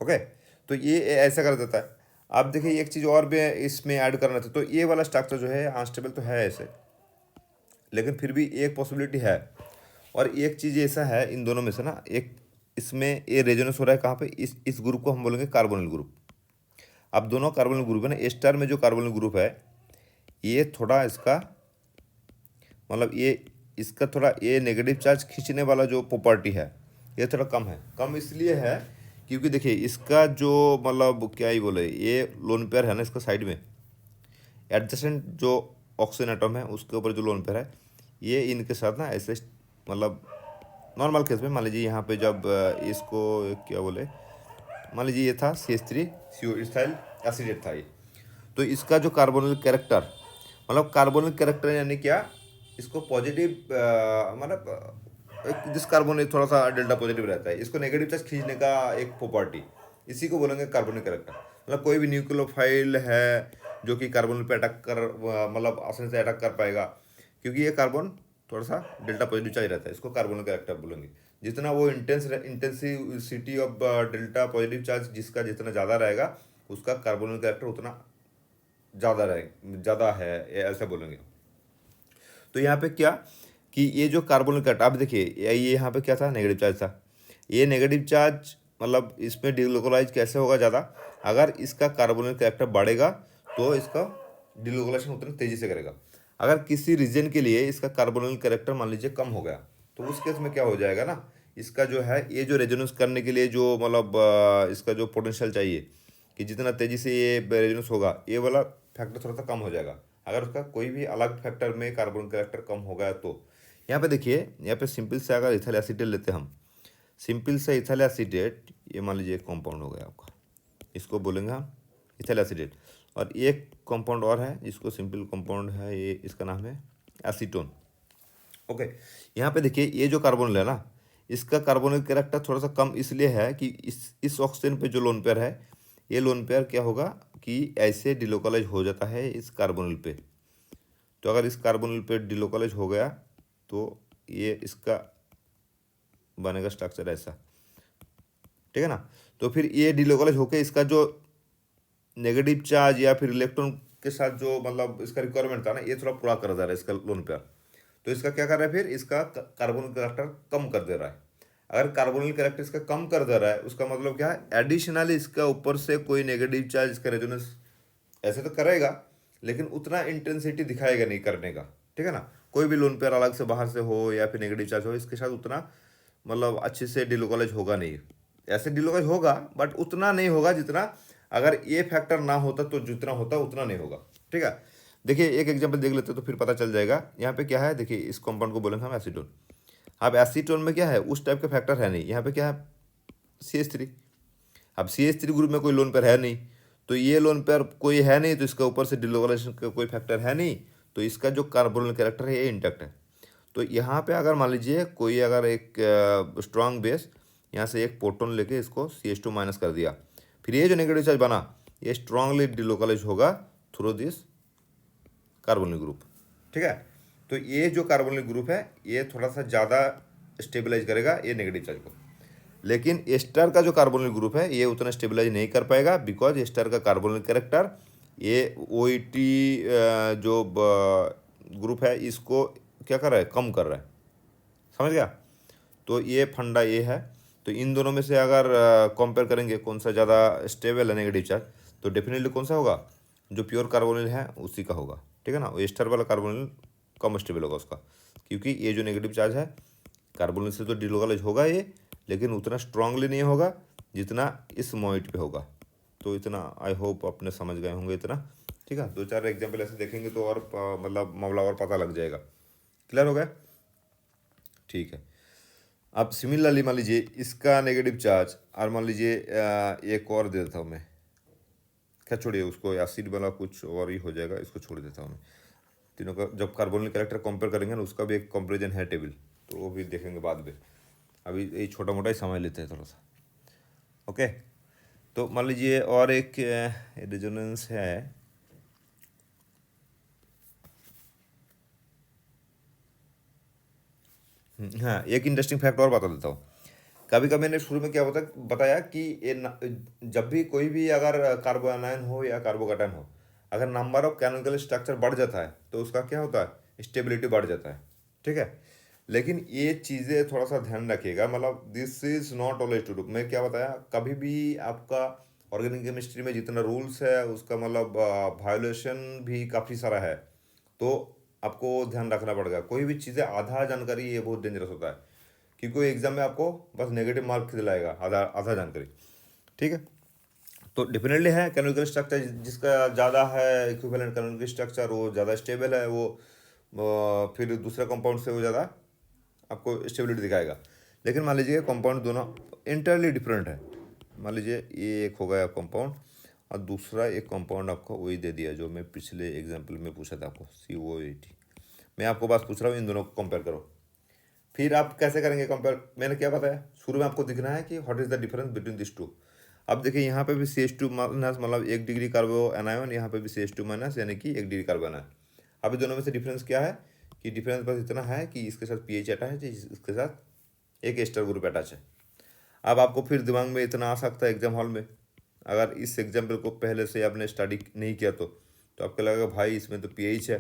ओके, तो ये ऐसा कर देता है। आप देखिए एक चीज़ और भी इसमें ऐड करना था, तो ये वाला स्ट्रक्चर जो है अनस्टेबल तो है ऐसे, लेकिन फिर भी एक पॉसिबिलिटी है। और एक चीज़ ऐसा है इन दोनों में से ना, एक इसमें ये रेजोनेंस हो रहा है कहाँ पे, इस ग्रुप को हम बोलेंगे कार्बोनिल ग्रुप। अब दोनों कार्बोनिल ग्रुप है ना, ए स्टार में जो कार्बोनिल ग्रुप है ये थोड़ा इसका मतलब ये इसका थोड़ा ये नेगेटिव चार्ज खींचने वाला जो प्रॉपर्टी है ये थोड़ा कम है। कम इसलिए है क्योंकि देखिए इसका जो मतलब क्या ही बोले, ये लोन पेयर है ना इसका साइड में एडजेसेंट जो ऑक्सीजन एटम है उसके ऊपर जो लोन पेयर है, ये इनके साथ ना ऐसे मतलब नॉर्मल केस में मान लीजिए यहाँ पे जब इसको क्या बोले, मान लीजिए ये था CH3CO इथाइल एसिडेट था ये, तो इसका जो कार्बोनिल कैरेक्टर मतलब कार्बोनिल कैरेक्टर यानी क्या, इसको पॉजिटिव मतलब जिस कार्बोनिल थोड़ा सा डेल्टा पॉजिटिव रहता है, इसको नेगेटिव चार्ज खींचने का एक प्रॉपर्टी, इसी को बोलेंगे कार्बोनिल कैरेक्टर। मतलब कोई भी न्यूक्लियोफाइल है जो कि कार्बोनिल पे अटैक कर मतलब आसानी से अटैक कर पाएगा, क्योंकि ये कार्बन थोड़ा सा डेल्टा पॉजिटिव चार्ज रहता है, इसको कार्बोनिल कैरेक्टर बोलेंगे। जितना वो intensity of delta positive charge जिसका जितना ज़्यादा रहेगा उसका कार्बोनिल कैरेक्टर उतना ज़्यादा है, ऐसा बोलेंगे। तो यहाँ पे क्या कि ये जो कार्बोनिल कैरेक्टर, आप देखिए ये यहाँ पे क्या था, नेगेटिव चार्ज था। ये नेगेटिव चार्ज मतलब इसमें डिलोकलाइज कैसे होगा ज़्यादा, अगर इसका कार्बोनिल कैरेक्टर बढ़ेगा तो इसका डिलोकलाइजेशन उतनी तेज़ी से करेगा। अगर किसी रीजन के लिए इसका कार्बोनिल कैरेक्टर मान लीजिए कम हो गया, तो उस केस में क्या हो जाएगा ना, इसका जो है ये जो रेजोनेंस करने के लिए जो मतलब इसका जो पोटेंशियल चाहिए कि जितना तेज़ी से ये रेजोनेंस होगा, ये वाला फैक्टर थोड़ा सा कम हो जाएगा। अगर उसका कोई भी अलग फैक्टर में कार्बन कैरेक्टर कम हो गया तो यहाँ पे देखिए, यहाँ पे सिंपल से अगर इथाइल एसीटेट लेते हैं हम, सिंपल से इथाइल एसीटेट, ये मान लीजिए एक कंपाउंड हो गया आपका, इसको बोलेंगे हम इथाइल एसीटेट। और एक कंपाउंड और है जिसको सिंपल कंपाउंड है, ये इसका नाम है एसीटोन। ओके, यहाँ पे देखिए ये जो कार्बोनिल है ना, इसका कार्बोनिल कैरेक्टर थोड़ा सा कम इसलिए है कि इस ऑक्सीजन पे जो लोन पेयर है, ये लोन पेयर क्या होगा कि ऐसे डिलोकलाइज हो जाता है इस कार्बोनिल पे। तो अगर इस कार्बोनिल पे डिलोकलाइज हो गया तो ये इसका बनेगा स्ट्रक्चर ऐसा, ठीक है ना। तो फिर ये डिलोकलाइज होके इसका जो नेगेटिव चार्ज या फिर इलेक्ट्रॉन के साथ जो मतलब इसका रिक्वायरमेंट था ना, ये थोड़ा पूरा कर दे रहा है इसका लोन पेयर। तो इसका क्या कर रहा है, फिर इसका कार्बोनिल कैरेक्टर कम कर दे रहा है। अगर कार्बोनिल कैरेक्टर इसका कम कर दे रहा है, उसका मतलब क्या है, एडिशनली इसका ऊपर से कोई नेगेटिव चार्ज इसका रेजोनेंस ऐसे तो करेगा लेकिन उतना इंटेंसिटी दिखाएगा नहीं करने का, ठीक है ना। कोई भी लोन पेयर अलग से बाहर से हो या फिर नेगेटिव चार्ज हो, इसके साथ उतना मतलब अच्छे से डिलोकलाइज होगा नहीं। ऐसे डिलोकलाइज होगा बट उतना नहीं होगा जितना, अगर ये फैक्टर ना होता तो जितना होता उतना नहीं होगा, ठीक है। देखिए एक एग्जांपल देख लेते तो फिर पता चल जाएगा। यहाँ पे क्या है, देखिए इस कंपाउंड को बोलेंगे हम एसीटोन। अब एसीटोन में क्या है, उस टाइप का फैक्टर है नहीं। यहाँ पे क्या है, CH3। अब CH3 ग्रुप में कोई लोन पेयर है नहीं, तो ये लोन पेयर कोई है नहीं, तो इसका ऊपर से डिलोकलाइजेशन का कोई फैक्टर है नहीं, तो इसका जो कार्बोनिल कैरेक्टर है ये इंटैक्ट है। तो यहाँ पे अगर मान लीजिए कोई अगर एक स्ट्रांग बेस यहाँ से एक प्रोटॉन लेके इसको CH2 माइनस कर दिया, फिर ये जो नेगेटिव चार्ज बना ये स्ट्रांगली डिलोकलाइज होगा थ्रू दिस कार्बोनिल ग्रुप, ठीक है। तो ये जो कार्बोनिल ग्रुप है ये थोड़ा सा ज़्यादा स्टेबलाइज करेगा ये नेगेटिव चार्ज को, लेकिन एस्टर का जो कार्बोनिल ग्रुप है ये उतना स्टेबलाइज नहीं कर पाएगा, बिकॉज एस्टर का कार्बोनिल कैरेक्टर ये OET जो ग्रुप है इसको क्या कर रहा है, कम कर रहा है, समझ गया। तो ये फंडा ये है। तो इन दोनों में से अगर कंपेयर करेंगे कौन सा ज़्यादा स्टेबल है नेगेटिव चार्ज, तो डेफिनेटली कौन सा होगा, जो प्योर कार्बोनिल है उसी का होगा, ठीक है ना। एस्टर वाला कार्बोनिल कम स्टेबल होगा उसका, क्योंकि ये जो नेगेटिव चार्ज है कार्बोनिल से तो डिलोकलाइज होगा ये, लेकिन उतना स्ट्रांगली नहीं होगा जितना इस मोइट पे होगा। तो इतना आई होप अपने समझ गए होंगे इतना, ठीक है। 2-4 एग्जाम्पल ऐसे देखेंगे तो और मतलब मामला और पता लग जाएगा। क्लियर हो गया, ठीक है। अब सिमिलरली मान लीजिए इसका नेगेटिव चार्ज और मान लीजिए एक और दे देता हूँ मैं, क्या छोड़िए उसको, एसिड वाला कुछ और ही हो जाएगा, इसको छोड़ देता हूँ मैं। तीनों का जब कार्बोनिल कैरेक्टर कंपेयर करेंगे ना उसका भी एक कंपेरिजन है टेबल, तो वो भी देखेंगे बाद में। अभी ये छोटा मोटा ही समझ लेते हैं थोड़ा सा, ओके। तो मान लीजिए और एक रेजोनेंस है, हाँ एक इंटरेस्टिंग फैक्ट और बता देता हूँ। कभी कभी मैंने शुरू में क्या बताया कि जब भी कोई भी अगर कार्बोनाइन हो या कार्बोकैटायन हो, अगर नंबर ऑफ कैनोनिकल स्ट्रक्चर बढ़ जाता है तो उसका क्या होता है, स्टेबिलिटी बढ़ जाता है, ठीक है। लेकिन ये चीज़ें थोड़ा सा ध्यान रखिएगा, मतलब this is not always true. मैं क्या बताया, कभी भी आपका ऑर्गेनिक केमिस्ट्री में जितना रूल्स है उसका मतलब वायोलेशन भी काफ़ी सारा है, तो आपको ध्यान रखना पड़ेगा। कोई भी चीज़ें आधा जानकारी, ये बहुत डेंजरस होता है, क्योंकि कोई एग्जाम में आपको बस नेगेटिव मार्क दिलाएगा आधा आधा जानकारी, ठीक है। तो डेफिनेटली है कैनोनिकल स्ट्रक्चर जिसका ज़्यादा है, इक्विवेलेंट कैनोनिकल स्ट्रक्चर, वो ज़्यादा स्टेबल है, वो फिर दूसरे कंपाउंड से वो ज़्यादा आपको स्टेबिलिटी दिखाएगा। लेकिन मान लीजिए कंपाउंड दोनों इंटरली डिफरेंट है। मान लीजिए ये एक हो गया कंपाउंड और दूसरा एक कंपाउंड आपको वही दे दिया जो मैं पिछले एग्जाम्पल में पूछा था आपको, COAT। मैं आपको बस पूछ रहा हूँ इन दोनों को कंपेयर करो। फिर आप कैसे करेंगे कंपेयर, मैंने क्या बताया शुरू में, आपको दिखना है कि what is the difference between this two. अब देखिए यहाँ पे भी CH2 माइनस मतलब 1 डिग्री कार्बो एनायन, यहाँ पे भी CH2 माइनस यानी कि 1 डिग्री कार्बो एनायन। अभी दोनों में से डिफरेंस क्या है कि डिफरेंस बस इतना है कि इसके साथ pH अटैच है, इसके साथ एक एस्टर ग्रुप अटैच है। अब आपको फिर दिमाग में इतना आ सकता है एग्जाम हॉल में, अगर इस एग्जाम्पल को पहले से आपने स्टडी नहीं किया तो आपको लगेगा भाई इसमें तो pH है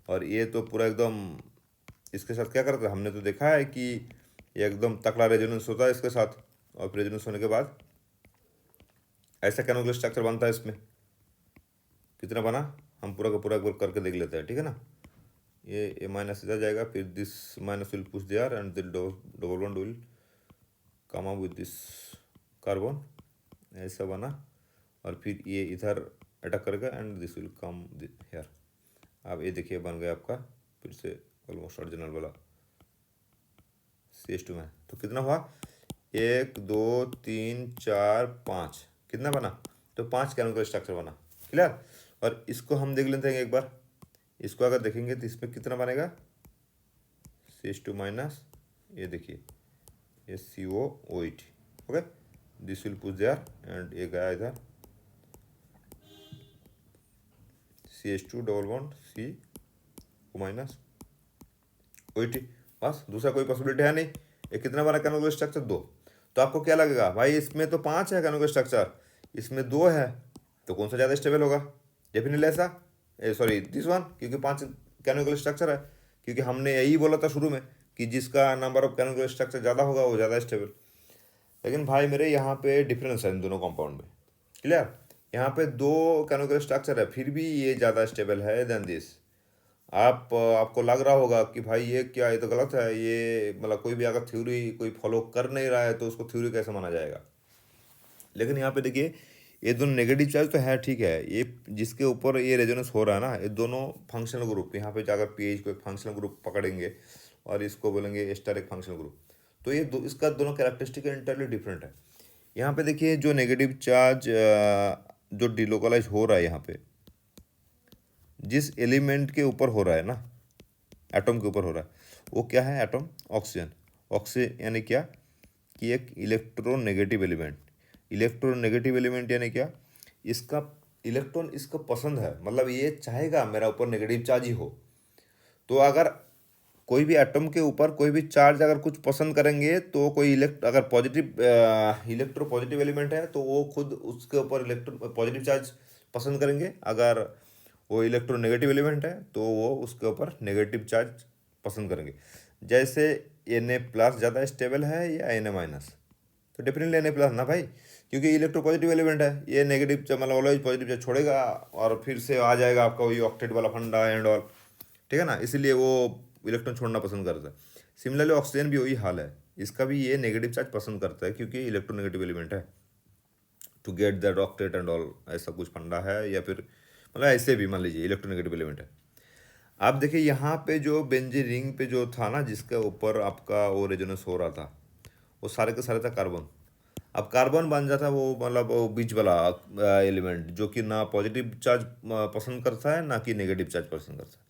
और ये तो पूरा एकदम इसके साथ क्या करता है। हमने तो देखा है कि ये एकदम तकड़ा रेजोनेंस होता है इसके साथ, और फिर रेजोनेंस होने के बाद ऐसा कैनोनिकल स्ट्रक्चर बनता है। इसमें कितना बना, हम पूरा का पूरा एक बार करके देख लेते हैं, ठीक है ना। ये माइनस इधर जाएगा, फिर this minus will push there and the double bond will come up with this carbon, ऐसा बना, और फिर ये इधर अटैक करेगा and this will come here. अब ये देखिए बन गया आपका फिर से ऑलमोस्ट ओरिजिनल वाला CH2 में। तो कितना हुआ, 1 2 3 4 5, कितना बना, तो 5 केमिकल स्ट्रक्चर बना, क्लियर। और इसको हम देख लेते हैं एक बार, इसको अगर देखेंगे तो इसमें कितना बनेगा, CH2 माइनस, ये देखिए ये COOH, okay, this will push there and ये गया इधर CH2 double bond C minus OH, बस दूसरा कोई पॉसिबिलिटी है नहीं। ये कितना बना केमिकल स्ट्रक्चर, 2। तो आपको क्या लगेगा भाई इसमें तो 5 है केमिकल स्ट्रक्चर, इसमें 2 है, तो कौन सा ज़्यादा स्टेबल होगा, डेफिनेटली ऐसा, सॉरी दिस वन, क्योंकि 5 केमिकल स्ट्रक्चर है, क्योंकि हमने यही बोला था शुरू में कि जिसका नंबर ऑफ केमिकल स्ट्रक्चर ज़्यादा होगा वो ज़्यादा स्टेबल। लेकिन भाई मेरे यहाँ पे डिफरेंस है इन दोनों कंपाउंड में, क्लियर। यहाँ पे 2 केमिकल स्ट्रक्चर है, फिर भी ये ज़्यादा स्टेबल है देन दिस। आपको लग रहा होगा कि भाई ये क्या, ये तो गलत है, ये मतलब कोई भी अगर थ्योरी कोई फॉलो कर नहीं रहा है तो उसको थ्योरी कैसे माना जाएगा। लेकिन यहाँ पे देखिए ये दोनों नेगेटिव चार्ज तो है, ठीक है, ये जिसके ऊपर ये रेजोनेंस हो रहा है ना, ये दोनों फंक्शनल ग्रुप, यहाँ पे अगर पीएच को एक फंक्शनल ग्रुप पकड़ेंगे और इसको बोलेंगे एस्टर एक फंक्शनल ग्रुप, तो ये इसका दोनों कैरेक्टरिस्टिक इंटरली डिफरेंट है। यहाँ पे देखिए जो नेगेटिव चार्ज जो डिलोकलाइज हो रहा है यहाँ पे, जिस एलिमेंट के ऊपर हो रहा है ना, एटम के ऊपर हो रहा है, वो क्या है, एटम ऑक्सीजन। ऑक्सीजन यानी क्या कि एक इलेक्ट्रोनेगेटिव एलिमेंट। इलेक्ट्रोनेगेटिव एलिमेंट यानी क्या, इसका इलेक्ट्रॉन इसको पसंद है, मतलब ये चाहेगा मेरा ऊपर नेगेटिव चार्ज ही हो। तो अगर कोई भी एटम के ऊपर कोई भी चार्ज अगर कुछ पसंद करेंगे तो कोई अगर पॉजिटिव इलेक्ट्रो पॉजिटिव एलिमेंट है तो वो खुद उसके ऊपर इलेक्ट्रो पॉजिटिव चार्ज पसंद करेंगे, अगर वो इलेक्ट्रोनेगेटिव एलिमेंट है तो वो उसके ऊपर नेगेटिव चार्ज पसंद करेंगे। जैसे Na+ ज़्यादा स्टेबल है या Na-, तो डेफिनेटली Na+ ना भाई, क्योंकि इलेक्ट्रो पॉजिटिव एलिमेंट है, ये नेगेटिव मतलब ऑलवेज पॉजिटिव चार्ज छोड़ेगा और फिर से आ जाएगा आपका वही ऑक्टेट वाला फंडा एंड ऑल, ठीक है ना, इसीलिए वो इलेक्ट्रॉन छोड़ना पसंद करता है। सिमिलरली ऑक्सीजन भी वही हाल है, इसका भी ये नेगेटिव चार्ज पसंद करता है क्योंकि इलेक्ट्रोनेगेटिव एलिमेंट है, to get that octet and all, ऐसा कुछ फंडा है, या फिर मतलब ऐसे भी मान लीजिए इलेक्ट्रोनेगेटिव एलिमेंट है। आप देखिए यहाँ पे जो बेंजीन रिंग पे जो था ना जिसके ऊपर आपका वो रेजोनेंस हो रहा था, वो सारे के सारे था कार्बन। अब कार्बन बन जाता वो मतलब वो बीच वाला एलिमेंट जो कि ना पॉजिटिव चार्ज पसंद करता है ना कि नेगेटिव चार्ज पसंद करता है।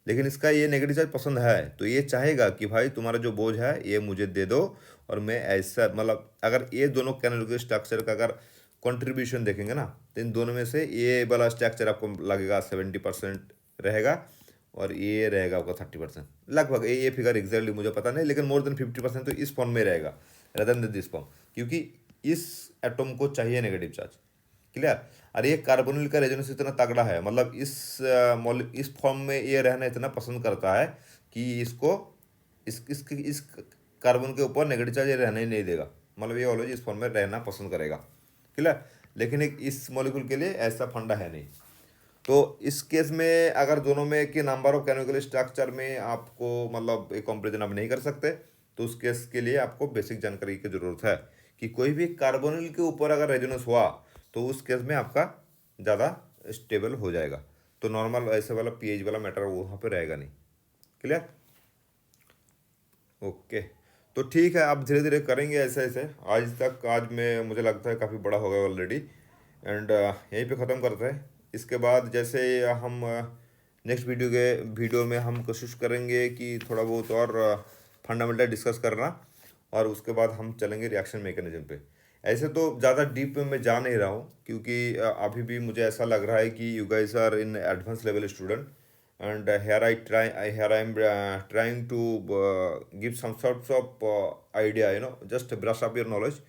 लेकिन इसका ये नेगेटिव चार्ज पसंद है, तो ये चाहेगा कि भाई तुम्हारा जो बोझ है ये मुझे दे दो, और मैं ऐसा मतलब अगर ये दोनों कैनोनिकल स्ट्रक्चर का अगर कंट्रीब्यूशन देखेंगे ना, तो इन दोनों में से ये वाला स्ट्रक्चर आपको लगेगा 70% रहेगा और ये रहेगा आपका 30%, लगभग ये फिगर एग्जैक्टली मुझे पता नहीं, लेकिन मोर देन 50% तो इस फॉर्म में रहेगा रदर देन दिस फॉर्म, क्योंकि इस एटम को चाहिए नेगेटिव चार्ज। क्लियर। और ये कार्बोनिल का रेजोनेंस इतना तगड़ा है, मतलब इस फॉर्म में ये रहना इतना पसंद करता है कि इसको इस कार्बन के ऊपर नेगेटिव चार्ज ये रहने ही नहीं देगा, मतलब ये ऑलवेज इस फॉर्म में रहना पसंद करेगा। क्लियर। लेकिन एक इस मॉलिक्यूल के लिए ऐसा फंडा है नहीं। तो इस केस में अगर दोनों में के नंबर ऑफ केमिकल स्ट्रक्चर में आपको मतलब एक कंपेरिजन आप नहीं कर सकते, तो उस केस के लिए आपको बेसिक जानकारी की ज़रूरत है कि कोई भी कार्बोनिल के ऊपर अगर रेजोनेंस हुआ तो उस केस में आपका ज़्यादा स्टेबल हो जाएगा। तो नॉर्मल ऐसे वाला पीएच वाला मैटर वहाँ पे रहेगा नहीं। क्लियर। ओके। तो ठीक है, आप धीरे धीरे करेंगे ऐसे ऐसे। आज मैं मुझे लगता है काफ़ी बड़ा हो गया ऑलरेडी, एंड यहीं पे ख़त्म करते हैं। इसके बाद जैसे हम नेक्स्ट वीडियो में हम कोशिश करेंगे कि थोड़ा बहुत और फंडामेंटल डिस्कस करना, और उसके बाद हम चलेंगे रिएक्शन मैकेनिज्म पे। ऐसे तो ज़्यादा डीप में मैं जा नहीं रहा हूँ, क्योंकि अभी भी मुझे ऐसा लग रहा है कि you guys are in advance level student, and here I am trying to give some sorts of idea, just brush up your knowledge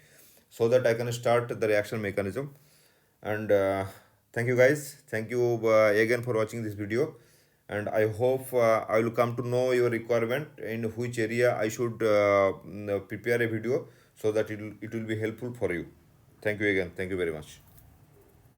so that I can start the reaction mechanism. And thank you guys, thank you again for watching this video, and I hope I will come to know your requirement in which area I should prepare a video so that it will be helpful for you. Thank you again, thank you very much.